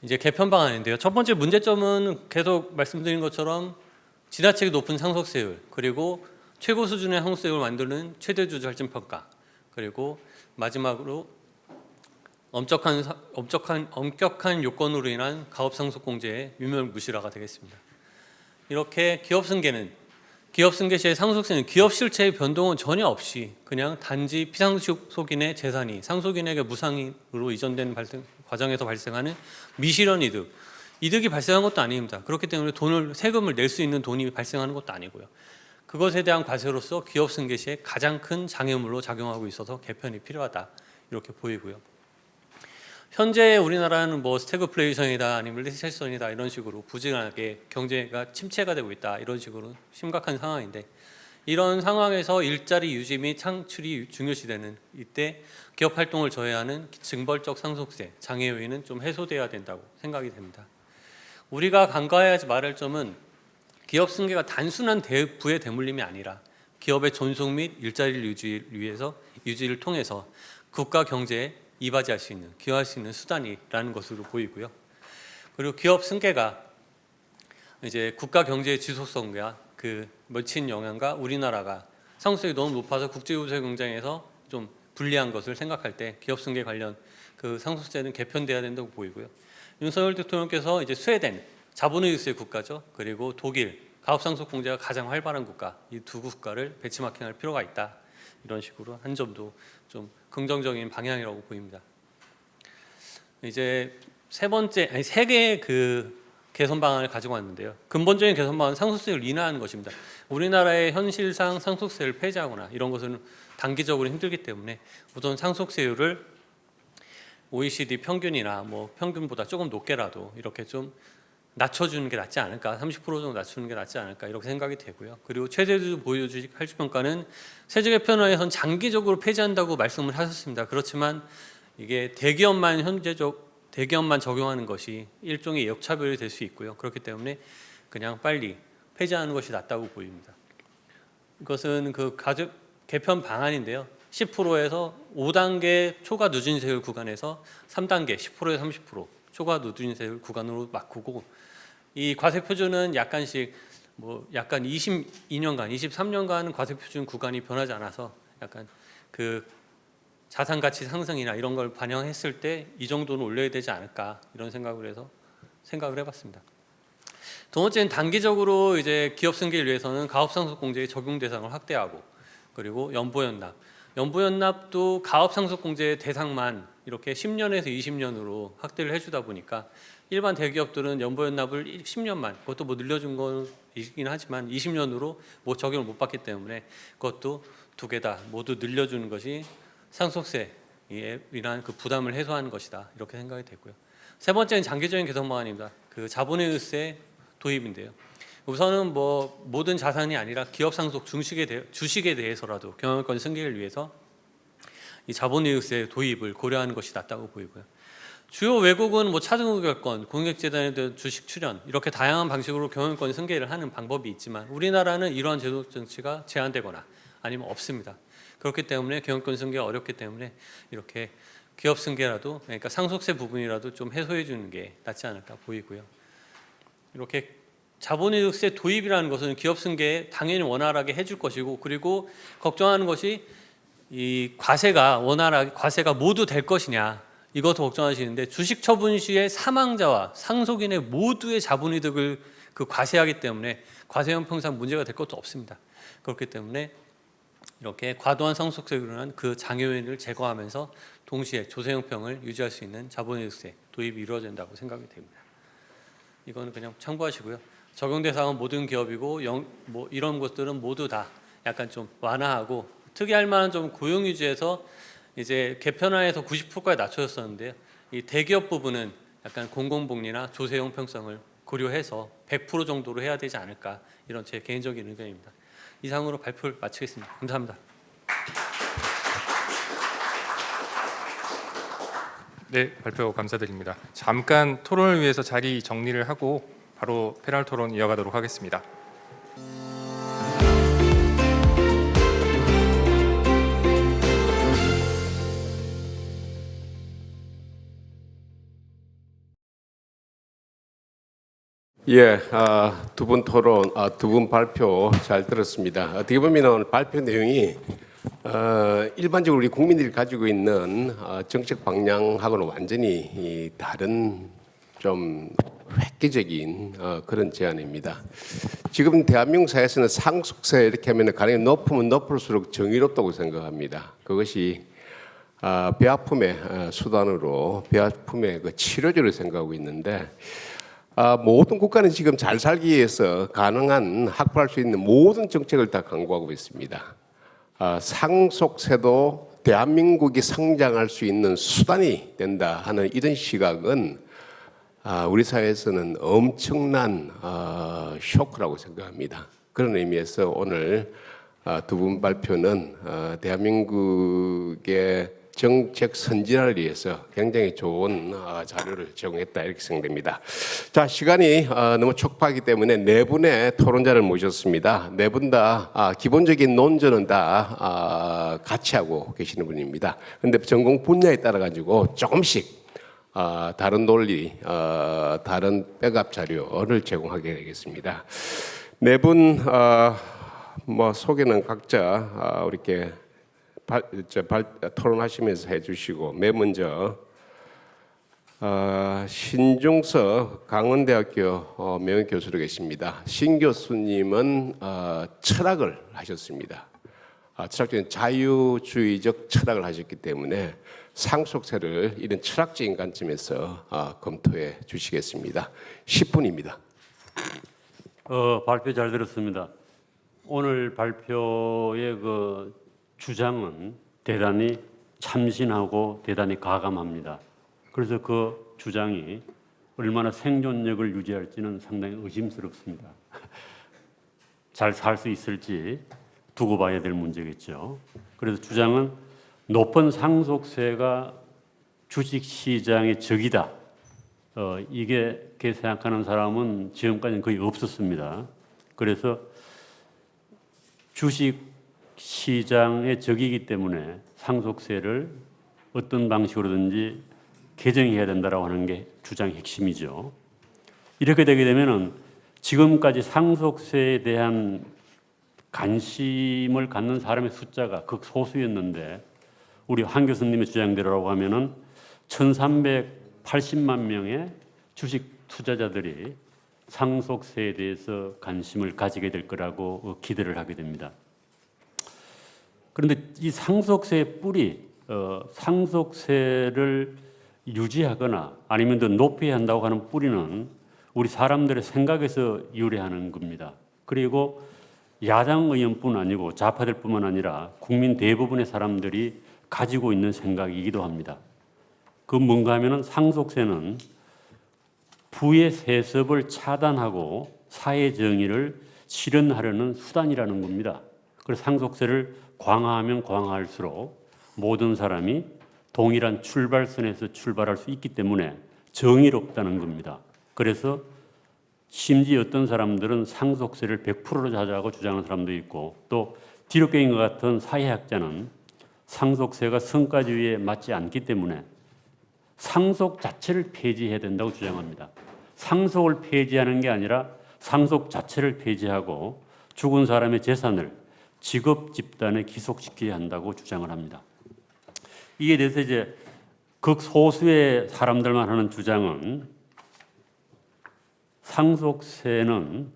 이제 개편 방안인데요. 첫 번째 문제점은 계속 말씀드린 것처럼 지나치게 높은 상속세율 그리고 최고 수준의 상속세율을 만드는 최대주주 할증 평가 그리고 마지막으로 엄격한 요건으로 인한 가업상속공제의 유명무실화가 되겠습니다. 이렇게 기업 승계 시의 상속세는 기업 실체의 변동은 전혀 없이 그냥 단지 피상속인의 재산이 상속인에게 무상으로 이전되는 과정에서 발생하는 미실현 이득이 발생한 것도 아닙니다. 그렇기 때문에 세금을 낼 수 있는 돈이 발생하는 것도 아니고요. 그것에 대한 과세로서 기업 승계 시에 가장 큰 장애물로 작용하고 있어서 개편이 필요하다 이렇게 보이고요. 현재 우리나라는 뭐 스태그플레이션이다 아니면 리세션이다 이런 식으로 부진하게 경제가 침체가 되고 있다 이런 식으로 심각한 상황인데 이런 상황에서 일자리 유지 및 창출이 중요시되는 이때 기업 활동을 저해하는 징벌적 상속세 장애 요인은 좀 해소돼야 된다고 생각이 됩니다. 우리가 간과해야지 말할 점은 기업 승계가 단순한 부의 대물림이 아니라 기업의 존속 및 일자리를 유지를 통해서 국가 경제에 이바지할 수 있는, 기여할 수 있는 수단이라는 것으로 보이고요. 그리고 기업 승계가 이제 국가 경제의 지속성과 미친 영향과 우리나라가 상속세가 너무 높아서 국제유세 경쟁에서 좀 불리한 것을 생각할 때 기업 승계 관련 상속세는 개편돼야 된다고 보이고요. 윤석열 대통령께서 이제 스웨덴 자본의유세 국가죠. 그리고 독일 가업상속 공제가 가장 활발한 국가 이 두 국가를 배치마킹할 필요가 있다. 이런 식으로 한 점도 좀 긍정적인 방향이라고 보입니다. 이제 세 개의 개선 방안을 가지고 왔는데요. 근본적인 개선 방안은 상속세를 인하하는 것입니다. 우리나라의 현실상 상속세를 폐지하거나 이런 것은 단기적으로 힘들기 때문에 우선 상속세율을 OECD 평균이나 뭐 평균보다 조금 높게라도 이렇게 좀 낮춰주는 게 낫지 않을까, 30% 정도 낮추는 게 낫지 않을까 이렇게 생각이 되고요. 그리고 최대주주 보유주식 할주평가는 세제 개편화에선 장기적으로 폐지한다고 말씀을 하셨습니다. 그렇지만 이게 대기업만 적용하는 것이 일종의 역차별이 될 수 있고요. 그렇기 때문에 그냥 빨리 폐지하는 것이 낫다고 보입니다. 이것은 개편 방안인데요. 10%에서 5단계 초과 누진세율 구간에서 3단계 10%에서 30% 초과 누진세율 구간으로 바꾸고 이 과세 표준은 약간 22년간, 23년간 과세 표준 구간이 변하지 않아서 약간 자산 가치 상승이나 이런 걸 반영했을 때 이 정도는 올려야 되지 않을까 이런 생각을 해봤습니다. 두 번째는 단기적으로 이제 기업 승계를 위해서는 가업상속공제의 적용 대상을 확대하고 그리고 연부연납도 가업상속공제의 대상만 이렇게 10년에서 20년으로 확대를 해주다 보니까 일반 대기업들은 연부연납을 10년만 그것도 뭐 늘려준 거이긴 하지만 20년으로 뭐 적용을 못 받기 때문에 그것도 두 개 다 모두 늘려주는 것이 상속세에 인한 부담을 해소하는 것이다 이렇게 생각이 되고요. 세 번째는 장기적인 개선 방안입니다. 자본의유세 도입인데요. 우선은 뭐 모든 자산이 아니라 기업 상속 주식에 대해서라도 경영권 승계를 위해서 이 자본의유세 도입을 고려하는 것이 낫다고 보이고요. 주요 외국은 뭐 차등의결권, 공익재단에 대한 주식 출연 이렇게 다양한 방식으로 경영권 승계를 하는 방법이 있지만 우리나라는 이러한 제도 정치가 제한되거나 아니면 없습니다. 그렇기 때문에 경영권 승계가 어렵기 때문에 이렇게 기업 승계라도 그러니까 상속세 부분이라도 좀 해소해 주는 게 낫지 않을까 보이고요. 이렇게 자본이득세 도입이라는 것은 기업 승계에 당연히 원활하게 해줄 것이고 그리고 걱정하는 것이 이 과세가 모두 될 것이냐 이것도 걱정하시는데 주식 처분 시에 사망자와 상속인의 모두의 자본이득을 과세하기 때문에 과세 형평상 문제가 될 것도 없습니다. 그렇기 때문에 이렇게 과도한 상속세로 인한 장애 요인을 제거하면서 동시에 조세 형평을 유지할 수 있는 자본이득세 도입이 이루어진다고 생각이 됩니다. 이거는 그냥 참고하시고요. 적용 대상은 모든 기업이고 뭐 이런 것들은 모두 다 약간 좀 완화하고 특이할 만한 좀 고용 유지에서 이제 개편화해서 90%까지 낮춰졌었는데요. 이 대기업 부분은 약간 공공복리나 조세 형평성을 고려해서 100% 정도로 해야 되지 않을까 이런 제 개인적인 의견입니다. 이상으로 발표를 마치겠습니다. 감사합니다. 네, 발표 감사드립니다. 잠깐 토론을 위해서 자리 정리를 하고 바로 패널 토론 이어가도록 하겠습니다. 예, 두 분 토론, 두 분 발표 잘 들었습니다. 어떻게 보면 발표 내용이 일반적으로 우리 국민들이 가지고 있는 정책 방향하고는 완전히 다른 좀 획기적인 그런 제안입니다. 지금 대한민국 사회에서는 상속세 이렇게 하면 가능히 높으면 높을수록 정의롭다고 생각합니다. 그것이 배아픔의 수단으로 배아픔의 그 치료제를 생각하고 있는데 모든 국가는 지금 잘 살기 위해서 가능한 확보할 수 있는 모든 정책을 다 강구하고 있습니다. 상속세도 대한민국이 성장할 수 있는 수단이 된다 하는 이런 시각은 우리 사회에서는 엄청난 쇼크라고 생각합니다. 그런 의미에서 오늘 두 분 발표는 대한민국의 정책 선진화를 위해서 굉장히 좋은 자료를 제공했다 이렇게 생각됩니다. 자, 시간이 너무 촉박하기 때문에 네 분의 토론자를 모셨습니다. 네 분 다 기본적인 논전은 다 같이 하고 계시는 분입니다. 그런데 전공 분야에 따라 가지고 조금씩 다른 논리, 다른 백업 자료를 제공하게 되겠습니다. 네 분 소개는 각자 이렇게 토론하시면서 해주시고 맨 먼저 신중석 강원대학교 명예교수로 계십니다. 신 교수님은 철학을 하셨습니다. 철학적인 자유주의적 철학을 하셨기 때문에 상속세를 이런 철학적인 관점에서 검토해 주시겠습니다. 10분입니다. 발표 잘 들었습니다. 오늘 발표의 그 주장은 대단히 참신하고 대단히 가감합니다. 그래서 그 주장이 얼마나 생존력을 유지할지는 상당히 의심스럽습니다. 잘 살 수 있을지 두고 봐야 될 문제겠죠. 그래서 주장은 높은 상속세가 주식시장의 적이다. 이게 생각하는 사람은 지금까지는 거의 없었습니다. 그래서 주식시장의 적이기 때문에 상속세를 어떤 방식으로든지 개정해야 된다고 하는 게 주장의 핵심이죠. 이렇게 되게 되면은 지금까지 상속세에 대한 관심을 갖는 사람의 숫자가 극소수였는데 우리 한 교수님의 주장대로라고 하면은 1,380만 명의 주식 투자자들이 상속세에 대해서 관심을 가지게 될 거라고 기대를 하게 됩니다. 그런데 이 상속세의 뿌리, 상속세를 유지하거나 아니면 더 높여야 한다고 하는 뿌리는 우리 사람들의 생각에서 유래하는 겁니다. 그리고 야당 의원뿐 아니고 좌파들뿐만 아니라 국민 대부분의 사람들이 가지고 있는 생각이기도 합니다. 그 뭔가 하면은 상속세는 부의 세습을 차단하고 사회 정의를 실현하려는 수단이라는 겁니다. 그래서 상속세를 강화하면 강화할수록 모든 사람이 동일한 출발선에서 출발할 수 있기 때문에 정의롭다는 겁니다. 그래서 심지어 어떤 사람들은 상속세를 100%로 하자고 주장하는 사람도 있고 또 디럭게인과 같은 사회학자는 상속세가 성과주의에 맞지 않기 때문에 상속 자체를 폐지해야 된다고 주장합니다. 상속을 폐지하는 게 아니라 상속 자체를 폐지하고 죽은 사람의 재산을 직업 집단에 귀속시켜야 한다고 주장을 합니다. 이에 대해서 이제 극소수의 사람들만 하는 주장은 상속세는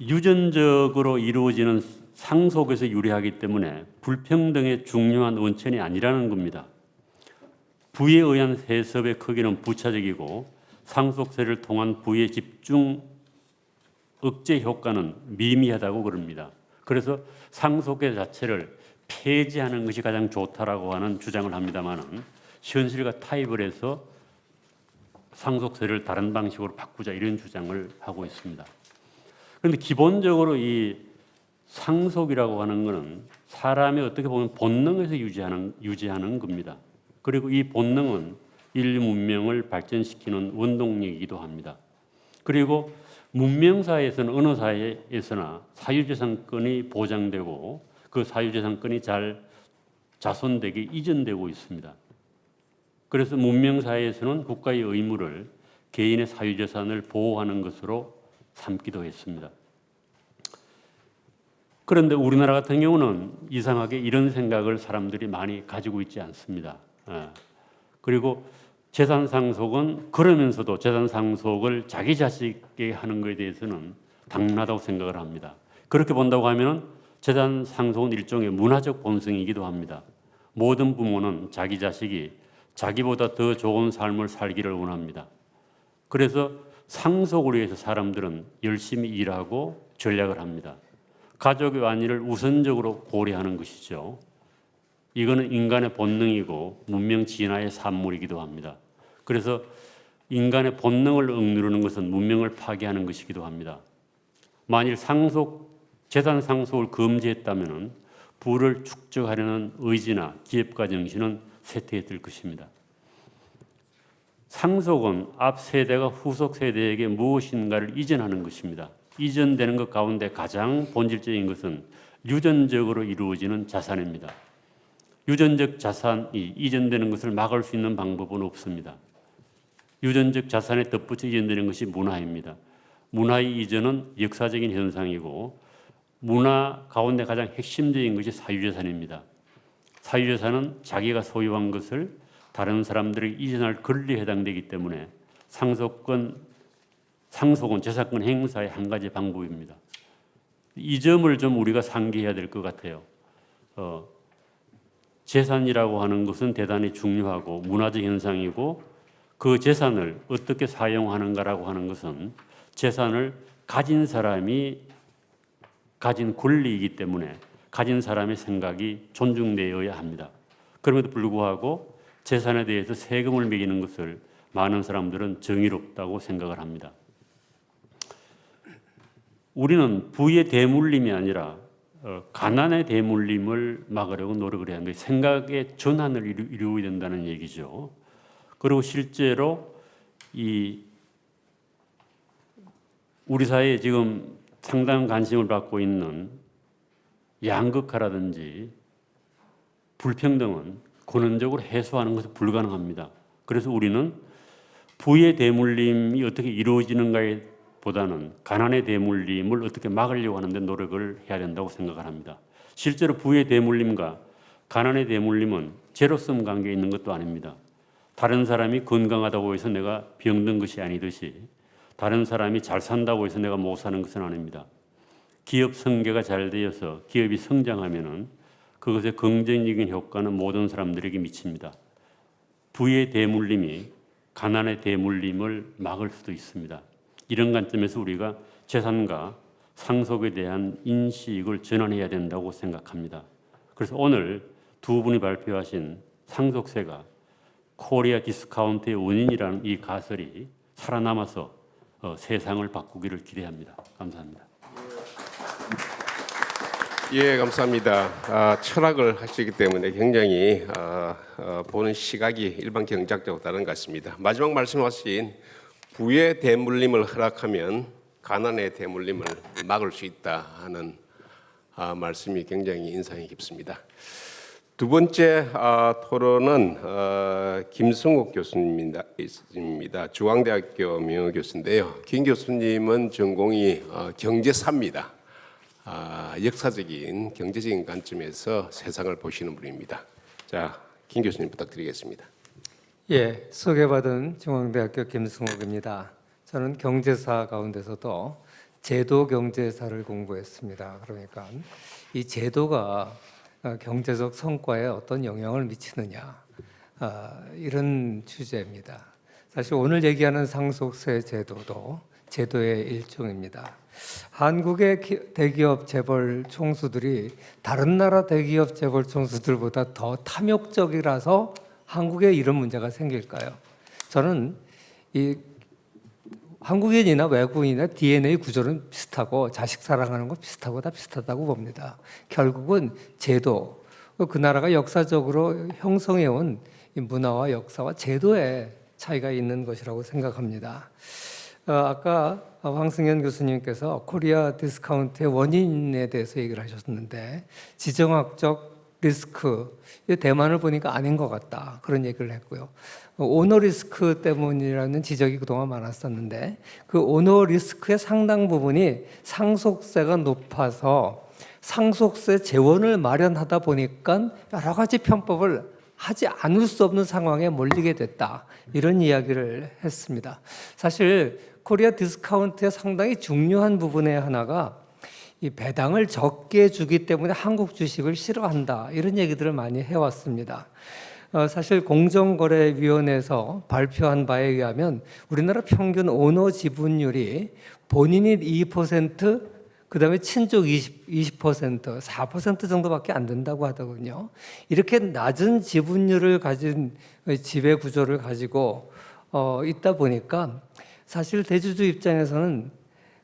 유전적으로 이루어지는 상속에서 유래하기 때문에 불평등의 중요한 원천이 아니라는 겁니다. 부에 의한 세습의 크기는 부차적이고 상속세를 통한 부의 집중 억제 효과는 미미하다고 그럽니다. 그래서 상속세 자체를 폐지하는 것이 가장 좋다라고 하는 주장을 합니다만은 현실과 타협을 해서 상속세를 다른 방식으로 바꾸자 이런 주장을 하고 있습니다. 그런데 기본적으로 이 상속이라고 하는 것은 사람의 어떻게 보면 본능에서 유지하는 겁니다. 그리고 이 본능은 인류 문명을 발전시키는 원동력이기도 합니다. 그리고 문명사회에서는 어느 사회에서나 사유재산권이 보장되고 그 사유재산권이 잘 자손되게 이전되고 있습니다. 그래서 문명사회에서는 국가의 의무를 개인의 사유재산을 보호하는 것으로 삼기도 했습니다. 그런데 우리나라 같은 경우는 이상하게 이런 생각을 사람들이 많이 가지고 있지 않습니다. 그리고 재산 상속은 그러면서도 재산 상속을 자기 자식에게 하는 것에 대해서는 당연하다고 생각을 합니다. 그렇게 본다고 하면 재산 상속은 일종의 문화적 본성이기도 합니다. 모든 부모는 자기 자식이 자기보다 더 좋은 삶을 살기를 원합니다. 그래서 상속을 위해서 사람들은 열심히 일하고 전략을 합니다. 가족의 안위를 우선적으로 고려하는 것이죠. 이거는 인간의 본능이고 문명 진화의 산물이기도 합니다. 그래서 인간의 본능을 억누르는 것은 문명을 파괴하는 것이기도 합니다. 만일 재산 상속을 금지했다면 부를 축적하려는 의지나 기업가 정신은 쇠퇴했을 것입니다. 상속은 앞 세대가 후속 세대에게 무엇인가를 이전하는 것입니다. 이전되는 것 가운데 가장 본질적인 것은 유전적으로 이루어지는 자산입니다. 유전적 자산이 이전되는 것을 막을 수 있는 방법은 없습니다. 유전적 자산에 덧붙여 이전되는 것이 문화입니다. 문화의 이전은 역사적인 현상이고 문화 가운데 가장 핵심적인 것이 사유재산입니다. 사유재산은 자기가 소유한 것을 다른 사람들에게 이전할 권리에 해당되기 때문에 상속은 재산권 행사의 한 가지 방법입니다. 이 점을 좀 우리가 상기해야 될 것 같아요. 재산이라고 하는 것은 대단히 중요하고 문화적 현상이고 그 재산을 어떻게 사용하는가라고 하는 것은 재산을 가진 사람이 가진 권리이기 때문에 가진 사람의 생각이 존중되어야 합니다. 그럼에도 불구하고 재산에 대해서 세금을 매기는 것을 많은 사람들은 정의롭다고 생각을 합니다. 우리는 부의 대물림이 아니라 가난의 대물림을 막으려고 노력을 해야 하는데 생각의 전환을 이루어야 된다는 얘기죠. 그리고 실제로 우리 사회에 지금 상당한 관심을 받고 있는 양극화라든지 불평등은 근원적으로 해소하는 것은 불가능합니다. 그래서 우리는 부의 대물림이 어떻게 이루어지는가에 보다는 가난의 대물림을 어떻게 막으려고 하는 데 노력을 해야 된다고 생각을 합니다. 실제로 부의 대물림과 가난의 대물림은 제로섬 관계에 있는 것도 아닙니다. 다른 사람이 건강하다고 해서 내가 병든 것이 아니듯이 다른 사람이 잘 산다고 해서 내가 못 사는 것은 아닙니다. 기업 설계가 잘 되어서 기업이 성장하면은 그것의 긍정적인 효과는 모든 사람들에게 미칩니다. 부의 대물림이 가난의 대물림을 막을 수도 있습니다. 이런 관점에서 우리가 재산과 상속에 대한 인식을 전환해야 된다고 생각합니다. 그래서 오늘 두 분이 발표하신 상속세가 코리아 디스카운트의 원인이라는 이 가설이 살아남아서 세상을 바꾸기를 기대합니다. 감사합니다. 예, 감사합니다. 철학을 하시기 때문에 굉장히 보는 시각이 일반 경제학자와 다른 것 같습니다. 마지막 말씀하신 부의 대물림을 허락하면 가난의 대물림을 막을 수 있다 하는 말씀이 굉장히 인상이 깊습니다. 두 번째 토론은 김승욱 교수님입니다. 중앙대학교 명예교수인데요. 김 교수님은 전공이 경제사입니다. 역사적인 경제적인 관점에서 세상을 보시는 분입니다. 자, 김 교수님 부탁드리겠습니다. 예, 소개받은 중앙대학교 김승욱입니다. 저는 경제사 가운데서도 제도 경제사를 공부했습니다. 그러니까 이 제도가 경제적 성과에 어떤 영향을 미치느냐 이런 주제입니다. 사실 오늘 얘기하는 상속세 제도도 제도의 일종입니다. 한국의 대기업 재벌 총수들이 다른 나라 대기업 재벌 총수들보다 더 탐욕적이라서 한국에 이런 문제가 생길까요? 저는 이 한국인이나 외국인이나 DNA 구조는 비슷하고 자식 사랑하는 거 비슷하고 다 비슷하다고 봅니다. 결국은 제도, 그 나라가 역사적으로 형성해온 이 문화와 역사와 제도의 차이가 있는 것이라고 생각합니다. 아까 황승현 교수님께서 코리아 디스카운트의 원인에 대해서 얘기를 하셨는데 지정학적 리스크, 대만을 보니까 아닌 것 같다 그런 얘기를 했고요. 오너 리스크 때문이라는 지적이 그동안 많았었는데 그 오너 리스크의 상당 부분이 상속세가 높아서 상속세 재원을 마련하다 보니까 여러 가지 편법을 하지 않을 수 없는 상황에 몰리게 됐다 이런 이야기를 했습니다. 사실 코리아 디스카운트의 상당히 중요한 부분의 하나가 이 배당을 적게 주기 때문에 한국 주식을 싫어한다 이런 얘기들을 많이 해왔습니다. 사실 공정거래위원회에서 발표한 바에 의하면 우리나라 평균 오너 지분율이 본인이 2%, 그다음에 친족 20%, 4% 정도밖에 안 된다고 하더군요. 이렇게 낮은 지분율을 가진 지배 구조를 가지고 있다 보니까 사실 대주주 입장에서는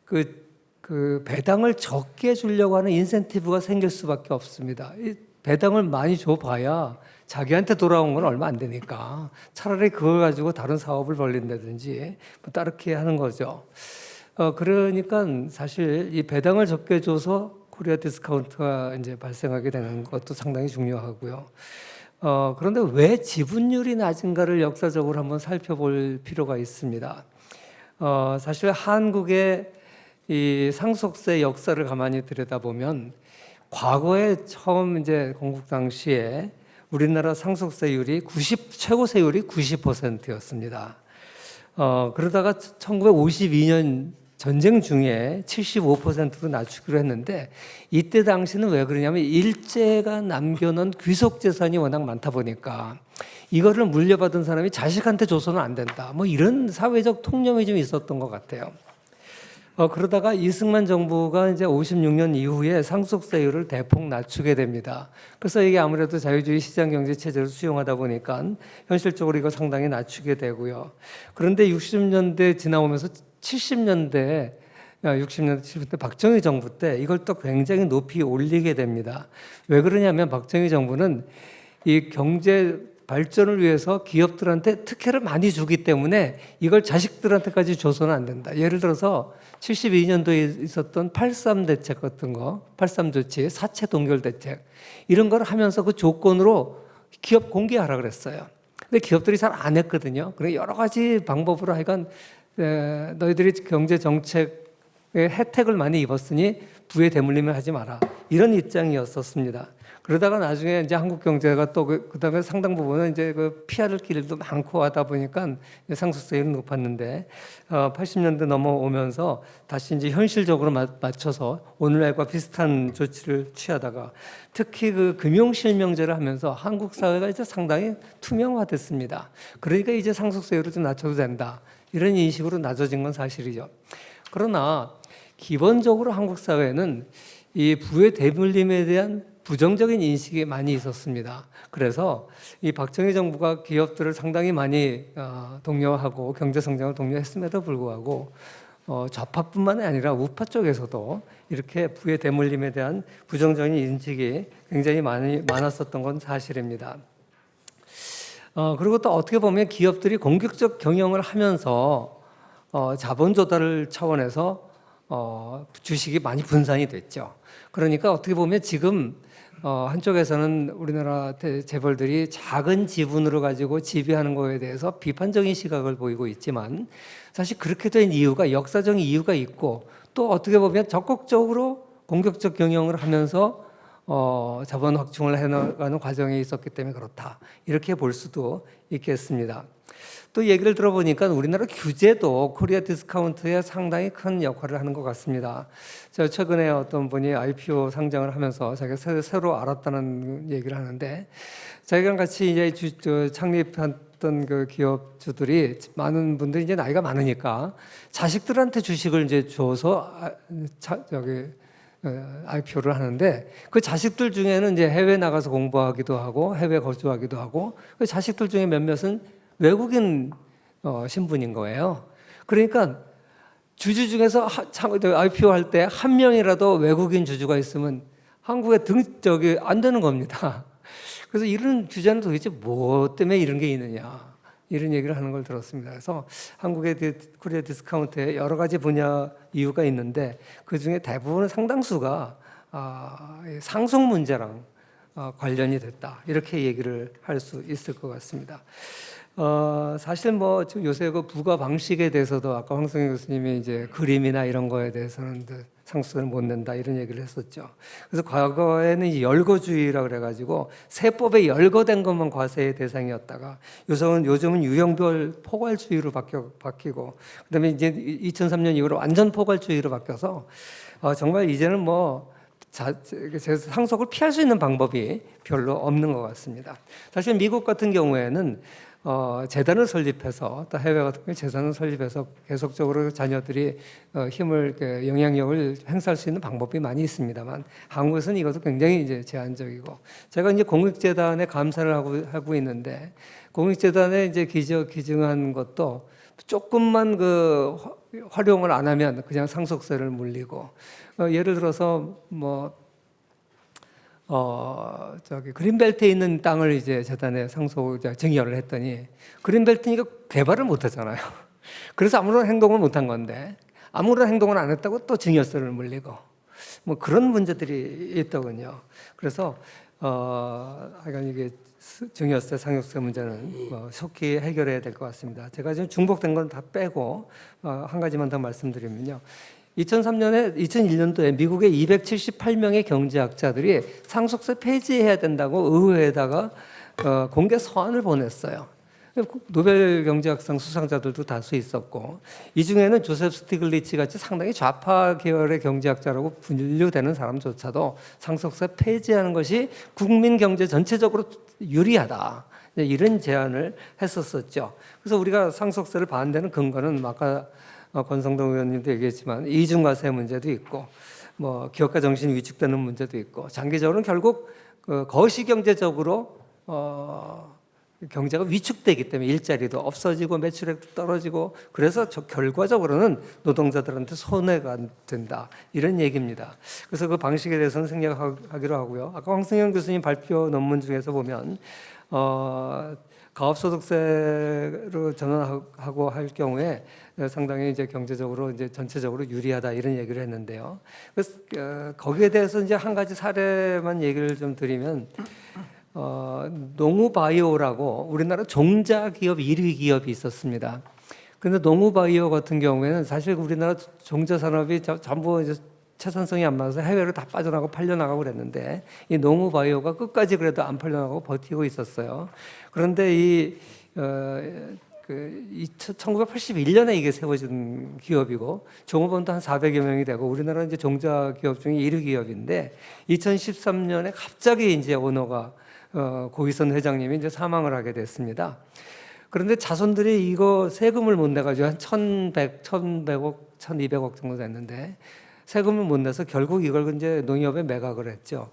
그 배당을 적게 주려고 하는 인센티브가 생길 수밖에 없습니다. 이 배당을 많이 줘봐야 자기한테 돌아온 건 얼마 안 되니까 차라리 그걸 가지고 다른 사업을 벌린다든지 뭐 따르게 하는 거죠. 그러니까 사실 이 배당을 적게 줘서 코리아 디스카운트가 이제 발생하게 되는 것도 상당히 중요하고요. 그런데 왜 지분율이 낮은가를 역사적으로 한번 살펴볼 필요가 있습니다. 사실 한국의 이 상속세 역사를 가만히 들여다보면 과거에 처음 이제 건국 당시에 우리나라 상속세율이 최고 세율이 90%였습니다. 그러다가 1952년 전쟁 중에 75%로 낮추기로 했는데 이때 당시는 왜 그러냐면 일제가 남겨놓은 귀속 재산이 워낙 많다 보니까 이거를 물려받은 사람이 자식한테 줘서는 안 된다. 뭐 이런 사회적 통념이 좀 있었던 것 같아요. 그러다가 이승만 정부가 이제 56년 이후에 상속세율을 대폭 낮추게 됩니다. 그래서 이게 아무래도 자유주의 시장 경제 체제를 수용하다 보니까 현실적으로 이거 상당히 낮추게 되고요. 그런데 60년대 지나오면서 60년대 70년대 박정희 정부 때 이걸 또 굉장히 높이 올리게 됩니다. 왜 그러냐면 박정희 정부는 이 경제 발전을 위해서 기업들한테 특혜를 많이 주기 때문에 이걸 자식들한테까지 줘서는 안 된다. 예를 들어서 72년도에 있었던 83 대책 같은 거, 83 조치, 사채 동결 대책 이런 걸 하면서 그 조건으로 기업 공개하라 그랬어요. 근데 기업들이 잘 안 했거든요. 그래 여러 가지 방법으로 하여간 너희들이 경제 정책의 혜택을 많이 입었으니 부의 대물림을 하지 마라. 이런 입장이었었습니다. 그러다가 나중에 이제 한국 경제가 또 그다음에 상당 부분은 이제 그 피할 길도 많고 하다 보니까 상속세율이 높았는데 80년대 넘어오면서 다시 이제 현실적으로 맞춰서 오늘날과 비슷한 조치를 취하다가 특히 그 금융실명제를 하면서 한국 사회가 이제 상당히 투명화됐습니다. 그러니까 이제 상속세율을 좀 낮춰도 된다. 이런 인식으로 낮아진 건 사실이죠. 그러나 기본적으로 한국 사회는 이 부의 대물림에 대한 부정적인 인식이 많이 있었습니다. 그래서 이 박정희 정부가 기업들을 상당히 많이 독려하고 경제 성장을 독려했음에도 불구하고 좌파뿐만 아니라 우파 쪽에서도 이렇게 부의 대물림에 대한 부정적인 인식이 굉장히 많았었던 건 사실입니다. 그리고 또 어떻게 보면 기업들이 공격적 경영을 하면서 자본 조달 차원에서 주식이 많이 분산이 됐죠. 그러니까 어떻게 보면 지금 한쪽에서는 우리나라 재벌들이 작은 지분으로 가지고 지배하는 거에 대해서 비판적인 시각을 보이고 있지만 사실 그렇게 된 이유가 역사적인 이유가 있고 또 어떻게 보면 적극적으로 공격적 경영을 하면서 자본 확충을 해나가는 과정에 있었기 때문에 그렇다. 이렇게 볼 수도 있겠습니다. 또 얘기를 들어보니까 우리나라 규제도 코리아 디스카운트에 상당히 큰 역할을 하는 것 같습니다. 제가 최근에 어떤 분이 IPO 상장을 하면서 자기가 새로 알았다는 얘기를 하는데 자기랑 같이 이제 창립했던 그 기업주들이 많은 분들이 이제 나이가 많으니까 자식들한테 주식을 이제 줘서 IPO를 하는데 그 자식들 중에는 이제 해외 나가서 공부하기도 하고 해외 거주하기도 하고 그 자식들 중에 몇몇은 외국인 신분인 거예요. 그러니까 주주 중에서 IPO 할 때 한 명이라도 외국인 주주가 있으면 한국에 안 되는 겁니다. 그래서 이런 규제는 도대체 뭐 때문에 이런 게 있느냐 이런 얘기를 하는 걸 들었습니다. 그래서 한국의 코리아 디스카운트에 여러 가지 분야 이유가 있는데 그 중에 대부분 상당수가 상속 문제랑 관련이 됐다 이렇게 얘기를 할 수 있을 것 같습니다. 사실 뭐 요새 그 부가 방식에 대해서도 아까 황승현 교수님이 이제 그림이나 이런 거에 대해서는 상속세를 못 낸다 이런 얘기를 했었죠. 그래서 과거에는 이 열거주의라 그래가지고 세법에 열거된 것만 과세의 대상이었다가 요즘은 유형별 포괄주의로 바뀌고 그다음에 이제 2003년 이후로 완전 포괄주의로 바뀌어서 정말 이제는 뭐 상속을 피할 수 있는 방법이 별로 없는 것 같습니다. 사실 미국 같은 경우에는 재단을 설립해서 또 해외 같은 경우 재단을 설립해서 계속적으로 자녀들이 영향력을 행사할 수 있는 방법이 많이 있습니다만 한국에서는 이것도 굉장히 이제 제한적이고 제가 이제 공익재단에 감사를 하고 있는데 공익재단에 이제 기증한 것도 조금만 활용을 안 하면 그냥 상속세를 물리고 예를 들어서 그린벨트에 있는 땅을 이제 재단에 증여를 했더니 그린벨트니까 개발을 못 하잖아요. 그래서 아무런 행동을 못 한 건데 아무런 행동을 안 했다고 또 증여세를 물리고 뭐 그런 문제들이 있더군요. 그래서 하여간 이게 증여세, 상속세 문제는 속히 해결해야 될 것 같습니다. 제가 지금 중복된 건 다 빼고 한 가지만 더 말씀드리면요. 2001년도에 미국의 278명의 경제학자들이 상속세 폐지해야 된다고 의회에다가 공개 서한을 보냈어요. 노벨 경제학상 수상자들도 다수 있었고 이 중에는 조셉 스티글리츠 같이 상당히 좌파 계열의 경제학자라고 분류되는 사람조차도 상속세 폐지하는 것이 국민 경제 전체적으로 유리하다 이런 제안을 했었었죠. 그래서 우리가 상속세를 반대하는 근거는 아까 권성동 의원님도 얘기했지만 이중과세 문제도 있고 뭐 기업가 정신이 위축되는 문제도 있고 장기적으로는 결국 거시경제적으로 경제가 위축되기 때문에 일자리도 없어지고 매출액도 떨어지고 그래서 결과적으로는 노동자들한테 손해가 된다 이런 얘기입니다. 그래서 그 방식에 대해서는 생략하기로 하고요. 아까 황승현 교수님 발표 논문 중에서 보면 가업소득세로 전환하고 할 경우에 상당히 이제 경제적으로 이제 전체적으로 유리하다 이런 얘기를 했는데요. 그래서 거기에 대해서 이제 한 가지 사례만 얘기를 좀 드리면 농우바이오라고 우리나라 종자 기업 1위 기업이 있었습니다. 그런데 농우바이오 같은 경우에는 사실 우리나라 종자 산업이 전부 이제 채산성이 안 맞아서 해외로 다 빠져나가고 팔려나가고 그랬는데 이 농우바이오가 끝까지 그래도 안 팔려나가고 버티고 있었어요. 그런데 1981년에 이게 세워진 기업이고 종업원도 한 400여 명이 되고 우리나라 이제 종자 기업 중에 1위 기업인데 2013년에 갑자기 이제 오너가 고기선 회장님이 이제 사망을 하게 됐습니다. 그런데 자손들이 이거 세금을 못 내가지고 한 1,100억, 1,200억 정도 됐는데 세금을 못 내서 결국 이걸 이제 농협에 매각을 했죠.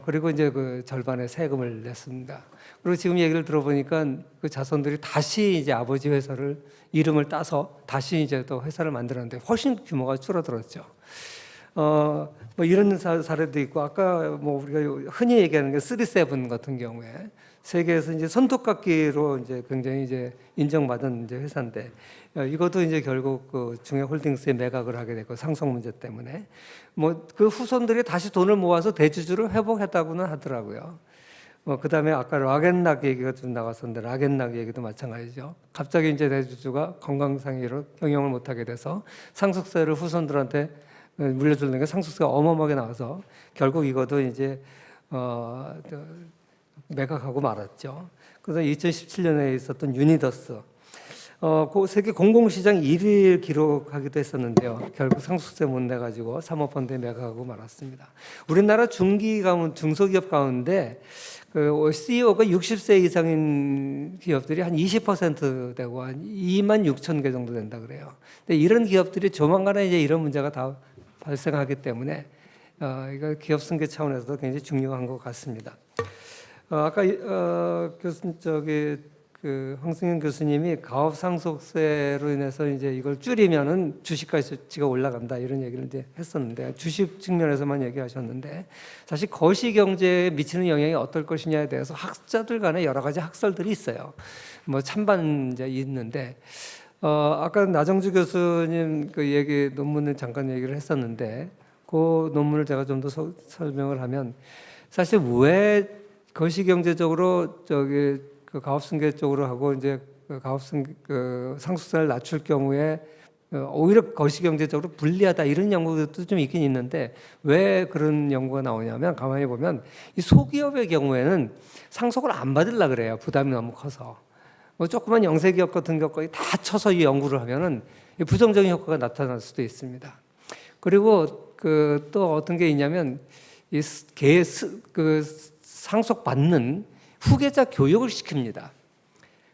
그리고 이제 그 절반의 세금을 냈습니다. 그리고 지금 얘기를 들어보니까 그 자손들이 다시 이제 아버지 회사를 이름을 따서 다시 이제 또 회사를 만들었는데 훨씬 규모가 줄어들었죠. 뭐 이런 사례도 있고 아까 뭐 우리가 흔히 얘기하는 게 3세븐 같은 경우에 세계에서 이제 손톱깎이로 이제 굉장히 이제 인정받은 이제 회사인데 이것도 이제 결국 그 중해홀딩스에 매각을 하게 됐고 상속 문제 때문에 뭐 그 후손들이 다시 돈을 모아서 대주주를 회복했다고는 하더라고요. 그다음에 아까 락앤락 얘기가 좀 나왔었는데 락앤락 얘기도 마찬가지죠. 갑자기 이제 대주주가 건강상의로 경영을 못하게 돼서 상속세를 후손들한테 물려주는 게 상속세가 어마어마하게 나와서 결국 이것도 이제 매각하고 말았죠. 그래서 2017년에 있었던 유니더스 세계 공공시장 1위를 기록하기도 했었는데요. 결국 상속세 못 내가지고 사모펀드에 매각하고 말았습니다. 우리나라 중소기업 가운데 그 CEO가 60세 이상인 기업들이 한 20% 되고 한 2만 6천 개 정도 된다 그래요. 근데 이런 기업들이 조만간에 이제 이런 문제가 다 발생하기 때문에 이거 기업 승계 차원에서도 굉장히 중요한 것 같습니다. 아까 교수님 그 황승현 교수님이 가업 상속세로 인해서 이제 이걸 줄이면은 주식 가치가 올라간다 이런 얘기를 이제 했었는데 주식 측면에서만 얘기하셨는데 사실 거시 경제에 미치는 영향이 어떨 것이냐에 대해서 학자들 간에 여러 가지 학설들이 있어요. 뭐 찬반 이제 있는데 아까 나정주 교수님 그 얘기 논문을 잠깐 얘기를 했었는데 그 논문을 제가 좀 더 설명을 하면 사실 왜 거시 경제적으로 저기 그 가업승계 쪽으로 하고 이제 그 상속세를 낮출 경우에 오히려 거시경제적으로 불리하다 이런 연구도 좀 있긴 있는데 왜 그런 연구가 나오냐면 가만히 보면 이 소기업의 경우에는 상속을 안 받으려 그래요. 부담이 너무 커서. 뭐 조그만 영세기업 같은 경우까지 다 쳐서 이 연구를 하면은 부정적인 효과가 나타날 수도 있습니다. 그리고 그 또 어떤 게 있냐면 이 상속 받는 후계자 교육을 시킵니다.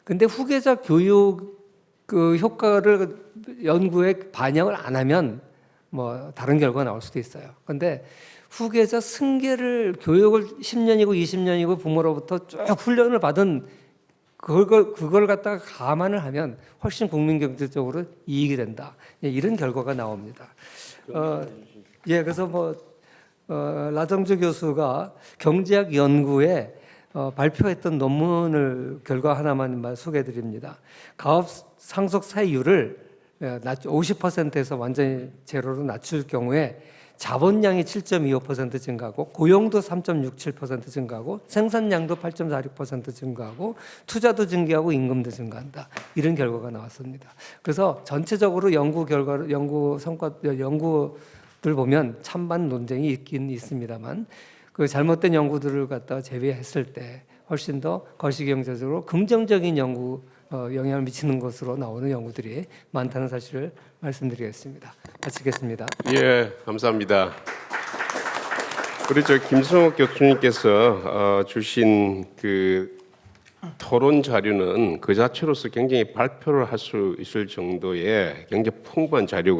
근데 후계자 교육 그 효과를 연구에 반영을 안 하면 뭐 다른 결과가 나올 수도 있어요. 근데 후계자 승계를 교육을 10년이고 20년이고 부모로부터 쭉 훈련을 받은 그걸 갖다가 감안을 하면 훨씬 국민 경제적으로 이익이 된다. 이런 결과가 나옵니다. 그래서 나정주 교수가 경제학 연구에 발표했던 논문을 결과 하나만 소개해드립니다. 가업 상속 사유를 50%에서 완전히 제로로 낮출 경우에 자본량이 7.25% 증가하고 고용도 3.67% 증가하고 생산량도 8.46% 증가하고 투자도 증가하고 임금도 증가한다. 이런 결과가 나왔습니다. 그래서 전체적으로 연구들 보면 찬반 논쟁이 있긴 있습니다만 그 잘못된 연구들을 갖다가 제외했을 때 훨씬 더 거시경제적으로 긍정적인 영향을 미치는 것으로 나오는 연구들이 많다는 사실을 말씀드리겠습니다. 마치겠습니다. 예, 감사합니다. 우리 김승욱 교수님께서 주신 그 토론 자료는 그 자체로서 굉장히 발표를 할 수 있을 정도의 굉장히 풍부한 자료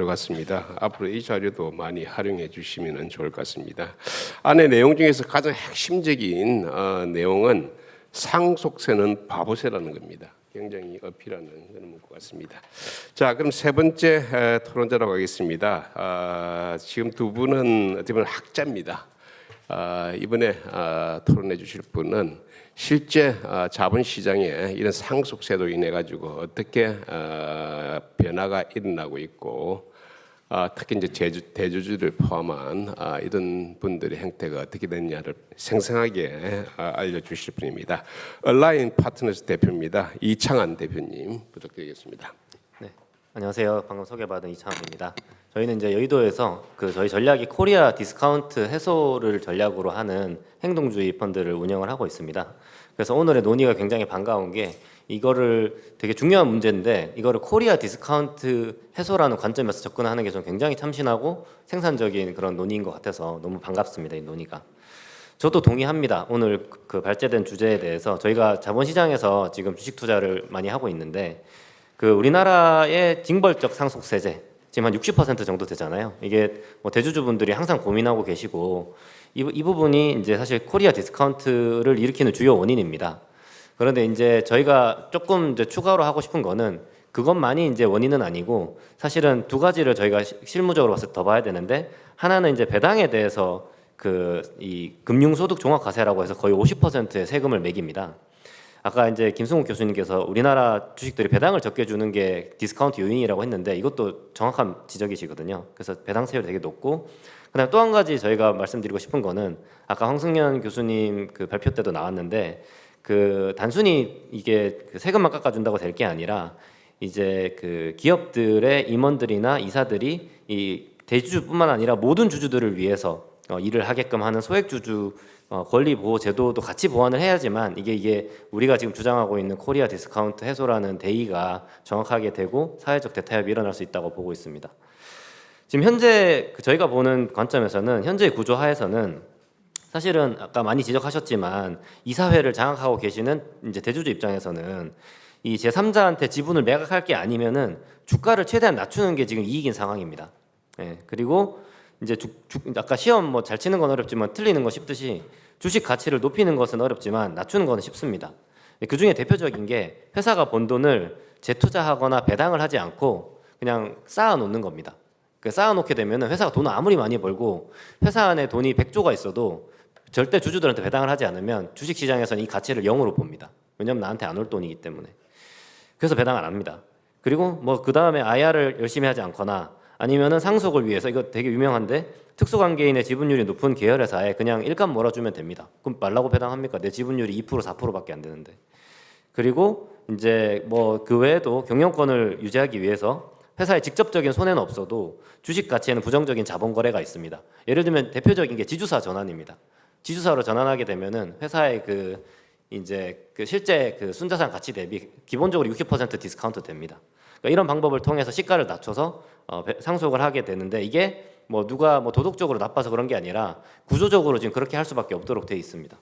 같습니다. 앞으로 이 자료도 많이 활용해 주시면 좋을 것 같습니다. 안에 내용 중에서 가장 핵심적인 내용은 상속세는 바보세라는 겁니다. 굉장히 어필하는 그런 문구 같습니다. 자, 그럼 세 번째 토론자로 가겠습니다. 지금 두 분은 어떻게 보면 학자입니다. 이번에 토론해 주실 분은 실제 자본시장에 이런 상속세로 인해 가지고 어떻게 변화가 일어나고 있고 특히 이제 대주주를 포함한 이런 분들의 행태가 어떻게 됐냐를 생생하게 알려주실 분입니다. 얼라인 파트너스 대표입니다. 이창한 대표님 부탁드리겠습니다. 네, 안녕하세요. 방금 소개받은 이창한입니다. 저희는 이제 여의도에서 저희 전략이 코리아 디스카운트 해소를 전략으로 하는 행동주의 펀드를 운영을 하고 있습니다. 그래서 오늘의 논의가 굉장히 반가운 게 이거를 되게 중요한 문제인데 이거를 코리아 디스카운트 해소라는 관점에서 접근하는 게 좀 굉장히 참신하고 생산적인 그런 논의인 것 같아서 너무 반갑습니다. 이 논의가. 저도 동의합니다. 오늘 그 발제된 주제에 대해서 저희가 자본시장에서 지금 주식 투자를 많이 하고 있는데 우리나라의 징벌적 상속세제 지금 한 60% 정도 되잖아요. 이게 뭐 대주주분들이 항상 고민하고 계시고 이 부분이 이제 사실 코리아 디스카운트를 일으키는 주요 원인입니다. 그런데 이제 저희가 조금 이제 추가로 하고 싶은 거는 그것만이 이제 원인은 아니고 사실은 두 가지를 저희가 실무적으로 봤을 때 더 봐야 되는데 하나는 이제 배당에 대해서 이 금융소득 종합과세라고 해서 거의 50%의 세금을 매깁니다. 아까 이제 김승욱 교수님께서 우리나라 주식들이 배당을 적게 주는 게 디스카운트 요인이라고 했는데 이것도 정확한 지적이시거든요. 그래서 배당세율이 되게 높고 그다음에 또 한 가지 저희가 말씀드리고 싶은 거는 아까 황승현 교수님 그 발표 때도 나왔는데 단순히 이게 세금만 깎아준다고 될 게 아니라 이제 기업들의 임원들이나 이사들이 이 대주주뿐만 아니라 모든 주주들을 위해서 일을 하게끔 하는 소액주주 권리 보호 제도도 같이 보완을 해야지만 이게 우리가 지금 주장하고 있는 코리아 디스카운트 해소라는 대의가 정확하게 되고 사회적 대타협이 일어날 수 있다고 보고 있습니다. 지금 현재 저희가 보는 관점에서는 현재의 구조 하에서는 사실은 아까 많이 지적하셨지만 이사회를 장악하고 계시는 이제 대주주 입장에서는 이 제3자한테 지분을 매각할 게 아니면은 주가를 최대한 낮추는 게 지금 이익인 상황입니다. 그리고 이제 아까 시험 뭐 잘 치는 건 어렵지만 틀리는 건 쉽듯이 주식 가치를 높이는 것은 어렵지만 낮추는 것은 쉽습니다. 그 중에 대표적인 게 회사가 번 돈을 재투자하거나 배당을 하지 않고 그냥 쌓아놓는 겁니다. 쌓아놓게 되면 회사가 돈을 아무리 많이 벌고 회사 안에 돈이 100조가 있어도 절대 주주들한테 배당을 하지 않으면 주식시장에서는 이 가치를 0으로 봅니다. 왜냐하면 나한테 안 올 돈이기 때문에. 그래서 배당을 안 합니다. 그리고 뭐 그 다음에 IR을 열심히 하지 않거나 아니면은 상속을 위해서, 이거 되게 유명한데, 특수관계인의 지분율이 높은 계열회사에 그냥 일감 몰아주면 됩니다. 그럼 말라고 배당합니까? 내 지분율이 2% 4%밖에 안 되는데. 그리고 이제 뭐 그 외에도 경영권을 유지하기 위해서 회사에 직접적인 손해는 없어도 주식 가치에는 부정적인 자본 거래가 있습니다. 예를 들면 대표적인 게 지주사 전환입니다. 지주사로 전환하게 되면은 회사의 이제 실제 순자산 가치 대비 기본적으로 60% 디스카운트 됩니다. 그러니까 이런 방법을 통해서 시가를 낮춰서 상속을 하게 되는데, 이게 뭐 누가 뭐 도덕적으로 나빠서 그런 게 아니라 구조적으로 지금 그렇게 할 수밖에 없도록 돼 있습니다.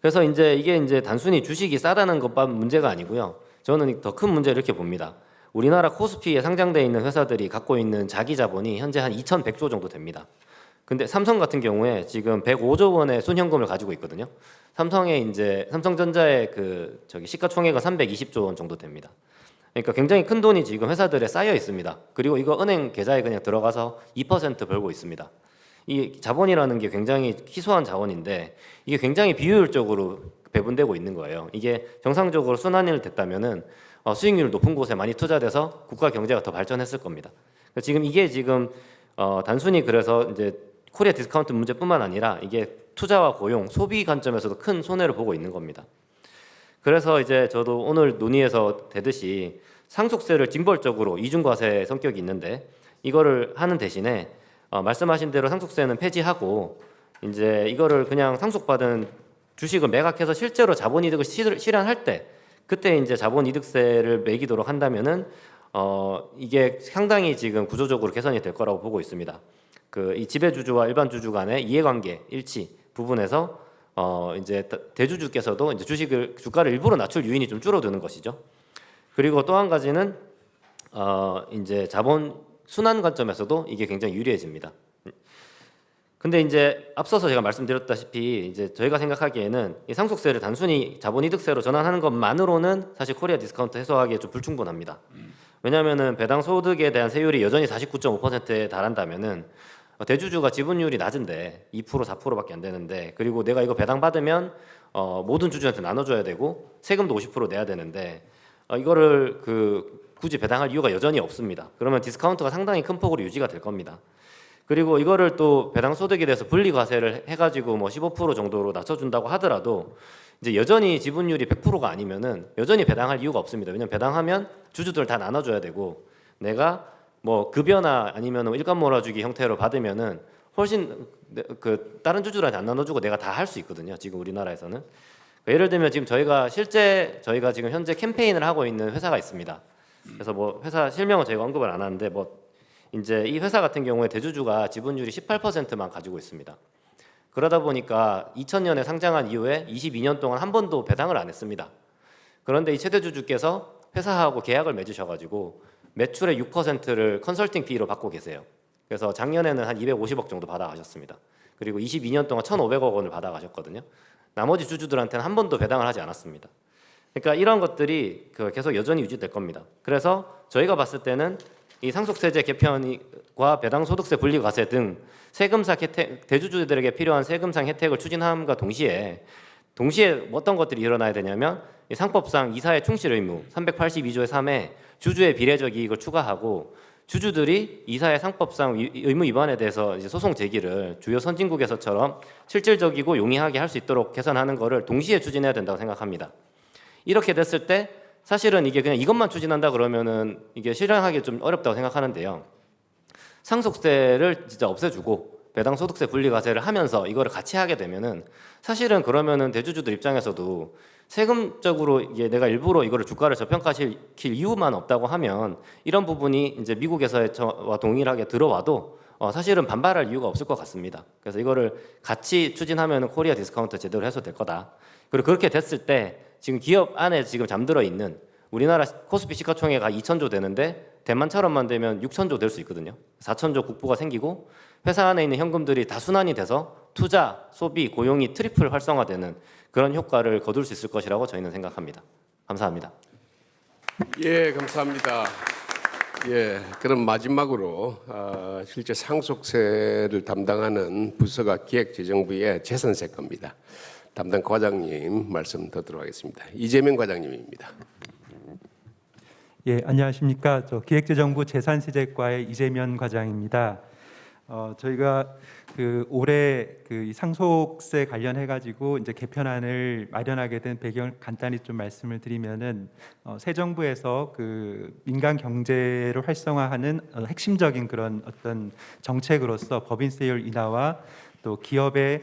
그래서 이제 이게 이제 단순히 주식이 싸다는 것만 문제가 아니고요. 저는 더 큰 문제를 이렇게 봅니다. 우리나라 코스피에 상장되어 있는 회사들이 갖고 있는 자기 자본이 현재 한 2,100조 정도 됩니다. 근데 삼성 같은 경우에 지금 105조 원의 순현금을 가지고 있거든요. 삼성전자의 시가총액은 320조 원 정도 됩니다. 그러니까 굉장히 큰 돈이 지금 회사들에 쌓여 있습니다. 그리고 이거 은행 계좌에 그냥 들어가서 2% 벌고 있습니다. 이 자본이라는 게 굉장히 희소한 자원인데 이게 굉장히 비효율적으로 배분되고 있는 거예요. 이게 정상적으로 순환일 됐다면은 수익률 높은 곳에 많이 투자돼서 국가 경제가 더 발전했을 겁니다. 지금 이게 단순히 그래서 이제 코리아 디스카운트 문제뿐만 아니라 이게 투자와 고용, 소비 관점에서도 큰 손해를 보고 있는 겁니다. 그래서 이제 저도 오늘 논의에서 되듯이 상속세를 징벌적으로 이중과세 성격이 있는데 이거를 하는 대신에 말씀하신 대로 상속세는 폐지하고 이제 이거를 그냥 상속받은 주식을 매각해서 실제로 자본이득을 실현할 때 그때 이제 자본이득세를 매기도록 한다면은 이게 상당히 지금 구조적으로 개선이 될 거라고 보고 있습니다. 이 지배주주와 일반 주주 간의 이해관계 일치 부분에서 이제 대주주께서도 이제 주가를 일부러 낮출 요인이 좀 줄어드는 것이죠. 그리고 또 한 가지는 이제 자본 순환 관점에서도 이게 굉장히 유리해집니다. 근데 이제 앞서서 제가 말씀드렸다시피 이제 저희가 생각하기에는 이 상속세를 단순히 자본이득세로 전환하는 것만으로는 사실 코리아 디스카운트 해소하기에 좀 불충분합니다. 왜냐하면은 배당 소득에 대한 세율이 여전히 49.5%에 달한다면은 대주주가 지분율이 낮은데 2% 4%밖에 안 되는데, 그리고 내가 이거 배당 받으면 모든 주주한테 나눠줘야 되고 세금도 50% 내야 되는데 이거를 굳이 배당할 이유가 여전히 없습니다. 그러면 디스카운트가 상당히 큰 폭으로 유지가 될 겁니다. 그리고 이거를 또 배당 소득에 대해서 분리 과세를 해가지고 뭐 15% 정도로 낮춰준다고 하더라도 이제 여전히 지분율이 100%가 아니면은 여전히 배당할 이유가 없습니다. 왜냐면 배당하면 주주들 다 나눠줘야 되고 내가 뭐 급여나 아니면 일감 몰아주기 형태로 받으면은 훨씬 다른 주주들한테 안 나눠주고 내가 다 할 수 있거든요. 지금 우리나라에서는. 예를 들면 지금 저희가 지금 현재 캠페인을 하고 있는 회사가 있습니다. 그래서 뭐 회사 실명은 저희가 언급을 안 하는데 뭐 이제 이 회사 같은 경우에 대주주가 지분율이 18%만 가지고 있습니다. 그러다 보니까 2000년에 상장한 이후에 22년 동안 한 번도 배당을 안 했습니다. 그런데 이 최대주주께서 회사하고 계약을 맺으셔가지고 매출의 6%를 컨설팅 피로 받고 계세요. 그래서 작년에는 한 250억 정도 받아가셨습니다. 그리고 22년 동안 1,500억 원을 받아가셨거든요. 나머지 주주들한테는 한 번도 배당을 하지 않았습니다. 그러니까 이런 것들이 계속 여전히 유지될 겁니다. 그래서 저희가 봤을 때는 이 상속세제 개편과 배당소득세 분리과세 등 세금상 혜택, 대주주들에게 필요한 세금상 혜택을 추진함과 동시에 어떤 것들이 일어나야 되냐면 이 상법상 이사의 충실 의무 382조의 3에 주주의 비례적 이익을 추가하고 주주들이 이사의 상법상 의무 위반에 대해서 이제 소송 제기를 주요 선진국에서처럼 실질적이고 용이하게 할 수 있도록 개선하는 것을 동시에 추진해야 된다고 생각합니다. 이렇게 됐을 때 사실은 이게 그냥 이것만 추진한다 그러면은 이게 실현하기 좀 어렵다고 생각하는데요. 상속세를 진짜 없애주고 배당소득세 분리과세를 하면서 이거를 같이 하게 되면은 사실은 그러면은 대주주들 입장에서도 세금적으로 이게 내가 일부러 이거를 주가를 저평가시킬 이유만 없다고 하면 이런 부분이 이제 미국에서와 동일하게 들어와도 사실은 반발할 이유가 없을 것 같습니다. 그래서 이거를 같이 추진하면 코리아 디스카운트 제대로 해소될 거다. 그리고 그렇게 됐을 때 지금 기업 안에 지금 잠들어 있는 우리나라 코스피 시가총액이 2,000조 되는데 대만처럼만 되면 6천조 될 수 있거든요. 4천조 국부가 생기고 회사 안에 있는 현금들이 다 순환이 돼서 투자, 소비, 고용이 트리플 활성화되는 그런 효과를 거둘 수 있을 것이라고 저희는 생각합니다. 감사합니다. 예, 감사합니다. 예, 그럼 마지막으로 실제 상속세를 담당하는 부서가 기획재정부의 재산세 겁니다. 담당 과장님 말씀 듣도록 하겠습니다. 이재명 과장님입니다. 예, 안녕하십니까. 저 기획재정부 재산세제과의 이재명 과장입니다. 저희가 올해 이 상속세 관련해 가지고 이제 개편안을 마련하게 된 배경을 간단히 좀 말씀을 드리면은 새 정부에서 민간 경제를 활성화하는 핵심적인 그런 어떤 정책으로서 법인세율 인하와 또 기업의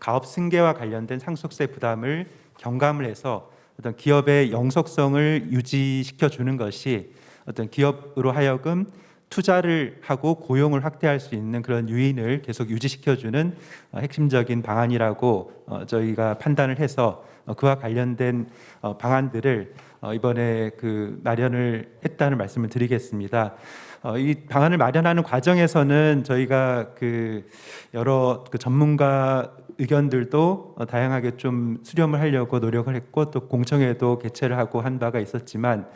가업 승계와 관련된 상속세 부담을 경감을 해서 어떤 기업의 영속성을 유지시켜 주는 것이 어떤 기업으로 하여금 투자를 하고 고용을 확대할 수 있는 그런 요인을 계속 유지시켜주는 핵심적인 방안이라고 저희가 판단을 해서 그와 관련된 방안들을 이번에 마련을 했다는 말씀을 드리겠습니다. 이 방안을 마련하는 과정에서는 저희가 여러 전문가 의견들도 다양하게 좀 수렴을 하려고 노력을 했고 또 공청회도 개최를 하고 한 바가 있었지만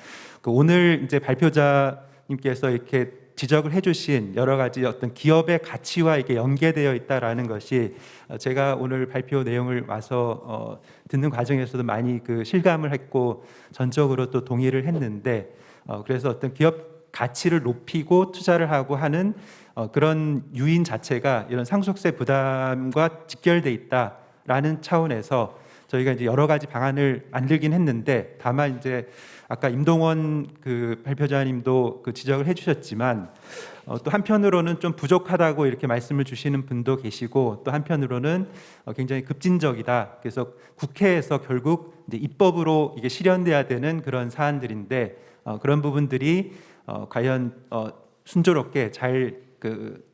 오늘 이제 발표자님께서 이렇게 지적을 해주신 여러 가지 어떤 기업의 가치와 이게 연계되어 있다라는 것이 제가 오늘 발표 내용을 와서 듣는 과정에서도 많이 실감을 했고 전적으로 또 동의를 했는데 그래서 어떤 기업 가치를 높이고 투자를 하고 하는 그런 유인 자체가 이런 상속세 부담과 직결돼 있다라는 차원에서 저희가 이제 여러 가지 방안을 만들긴 했는데 다만 이제 아까 임동원 발표자님도 지적을 해주셨지만 또 한편으로는 좀 부족하다고 이렇게 말씀을 주시는 분도 계시고 또 한편으로는 굉장히 급진적이다. 그래서 국회에서 결국 이제 입법으로 이게 실현돼야 되는 그런 사안들인데 그런 부분들이 과연 순조롭게 잘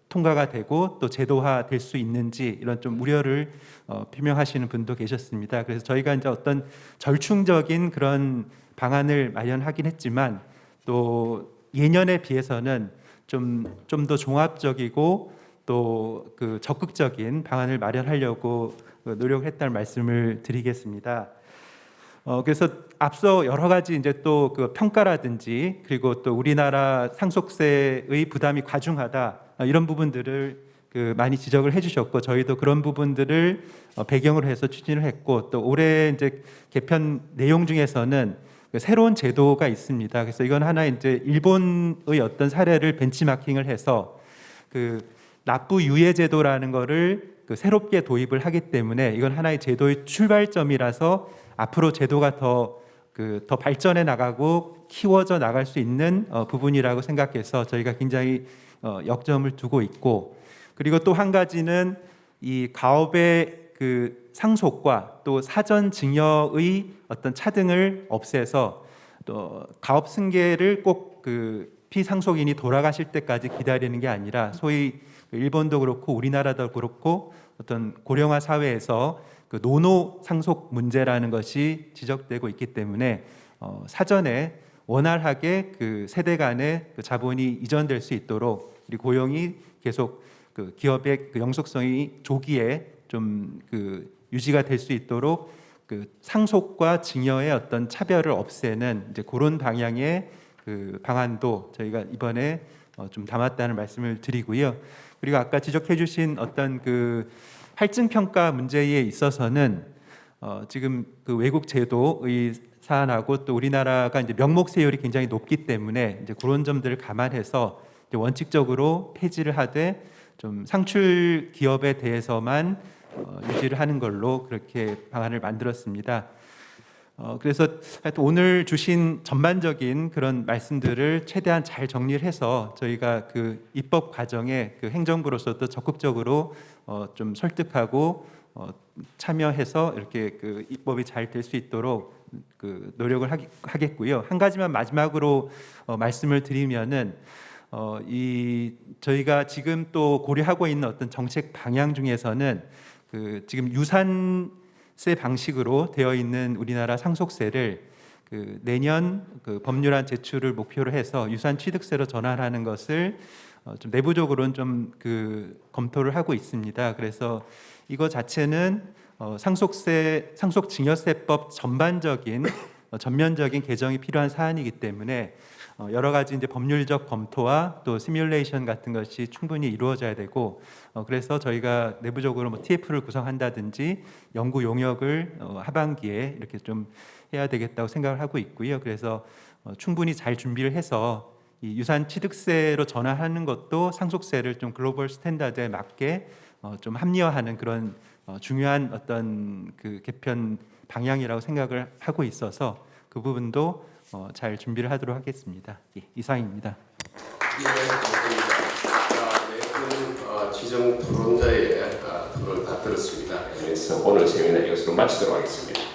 통과가 되고 또 제도화 될 수 있는지 이런 좀 우려를 표명하시는 분도 계셨습니다. 그래서 저희가 이제 어떤 절충적인 그런 방안을 마련하긴 했지만 또 예년에 비해서는 좀 더 종합적이고 또 적극적인 방안을 마련하려고 노력을 했다는 말씀을 드리겠습니다. 그래서 앞서 여러 가지 이제 또 평가라든지 그리고 또 우리나라 상속세의 부담이 과중하다 이런 부분들을 많이 지적을 해주셨고 저희도 그런 부분들을 배경으로 해서 추진을 했고 또 올해 이제 개편 내용 중에서는 새로운 제도가 있습니다. 그래서 이건 하나 이제 일본의 어떤 사례를 벤치마킹을 해서 납부 유예 제도라는 거를 새롭게 도입을 하기 때문에 이건 하나의 제도의 출발점이라서 앞으로 제도가 더 발전해 나가고 키워져 나갈 수 있는 부분이라고 생각해서 저희가 굉장히 역점을 두고 있고 그리고 또 한 가지는 이 가업의 상속과 또 사전 증여의 어떤 차등을 없애서 또 가업 승계를 꼭 피상속인이 돌아가실 때까지 기다리는 게 아니라 소위 일본도 그렇고 우리나라도 그렇고 어떤 고령화 사회에서 노노 상속 문제라는 것이 지적되고 있기 때문에 사전에 원활하게 세대 간의 자본이 이전될 수 있도록 그리고 고용이 계속 기업의 영속성이 조기에 좀 유지가 될 수 있도록 상속과 증여의 어떤 차별을 없애는 이제 그런 방향의 방안도 저희가 이번에 좀 담았다는 말씀을 드리고요. 그리고 아까 지적해주신 어떤 할증 평가 문제에 있어서는 지금 외국 제도의 사안하고 또 우리나라가 이제 명목세율이 굉장히 높기 때문에 이제 그런 점들을 감안해서 이제 원칙적으로 폐지를 하되 좀 상출 기업에 대해서만 유지를 하는 걸로 그렇게 방안을 만들었습니다. 그래서 하여튼 오늘 주신 전반적인 그런 말씀들을 최대한 잘 정리를 해서 저희가 입법 과정에 행정부로서 또 적극적으로 좀 설득하고 참여해서 이렇게 입법이 잘 될 수 있도록 노력을 하겠고요. 한 가지만 마지막으로 말씀을 드리면은 저희가 지금 또 고려하고 있는 어떤 정책 방향 중에서는 지금 유산세 방식으로 되어 있는 우리나라 상속세를 그 내년 그 법률안 제출을 목표로 해서 유산 취득세로 전환하는 것을 좀 내부적으로는 좀 그 검토를 하고 있습니다. 그래서 이거 자체는 상속증여세법 전반적인 전면적인 개정이 필요한 사안이기 때문에 여러 가지 이제 법률적 검토와 또 시뮬레이션 같은 것이 충분히 이루어져야 되고 그래서 저희가 내부적으로 뭐 TF를 구성한다든지 연구 용역을 하반기에 이렇게 좀 해야 되겠다고 생각을 하고 있고요. 그래서 충분히 잘 준비를 해서 이 유산 취득세로 전환하는 것도 상속세를 좀 글로벌 스탠다드에 맞게 좀 합리화하는 그런 중요한 어떤 그 개편 방향이라고 생각을 하고 있어서 그 부분도 잘 준비를 하도록 하겠습니다. 예, 이상입니다. 네, 감사합니다. 지정 토론자의 토론을 다 들었습니다. 그래서 오늘 세미나 이것으로 마치도록 하겠습니다.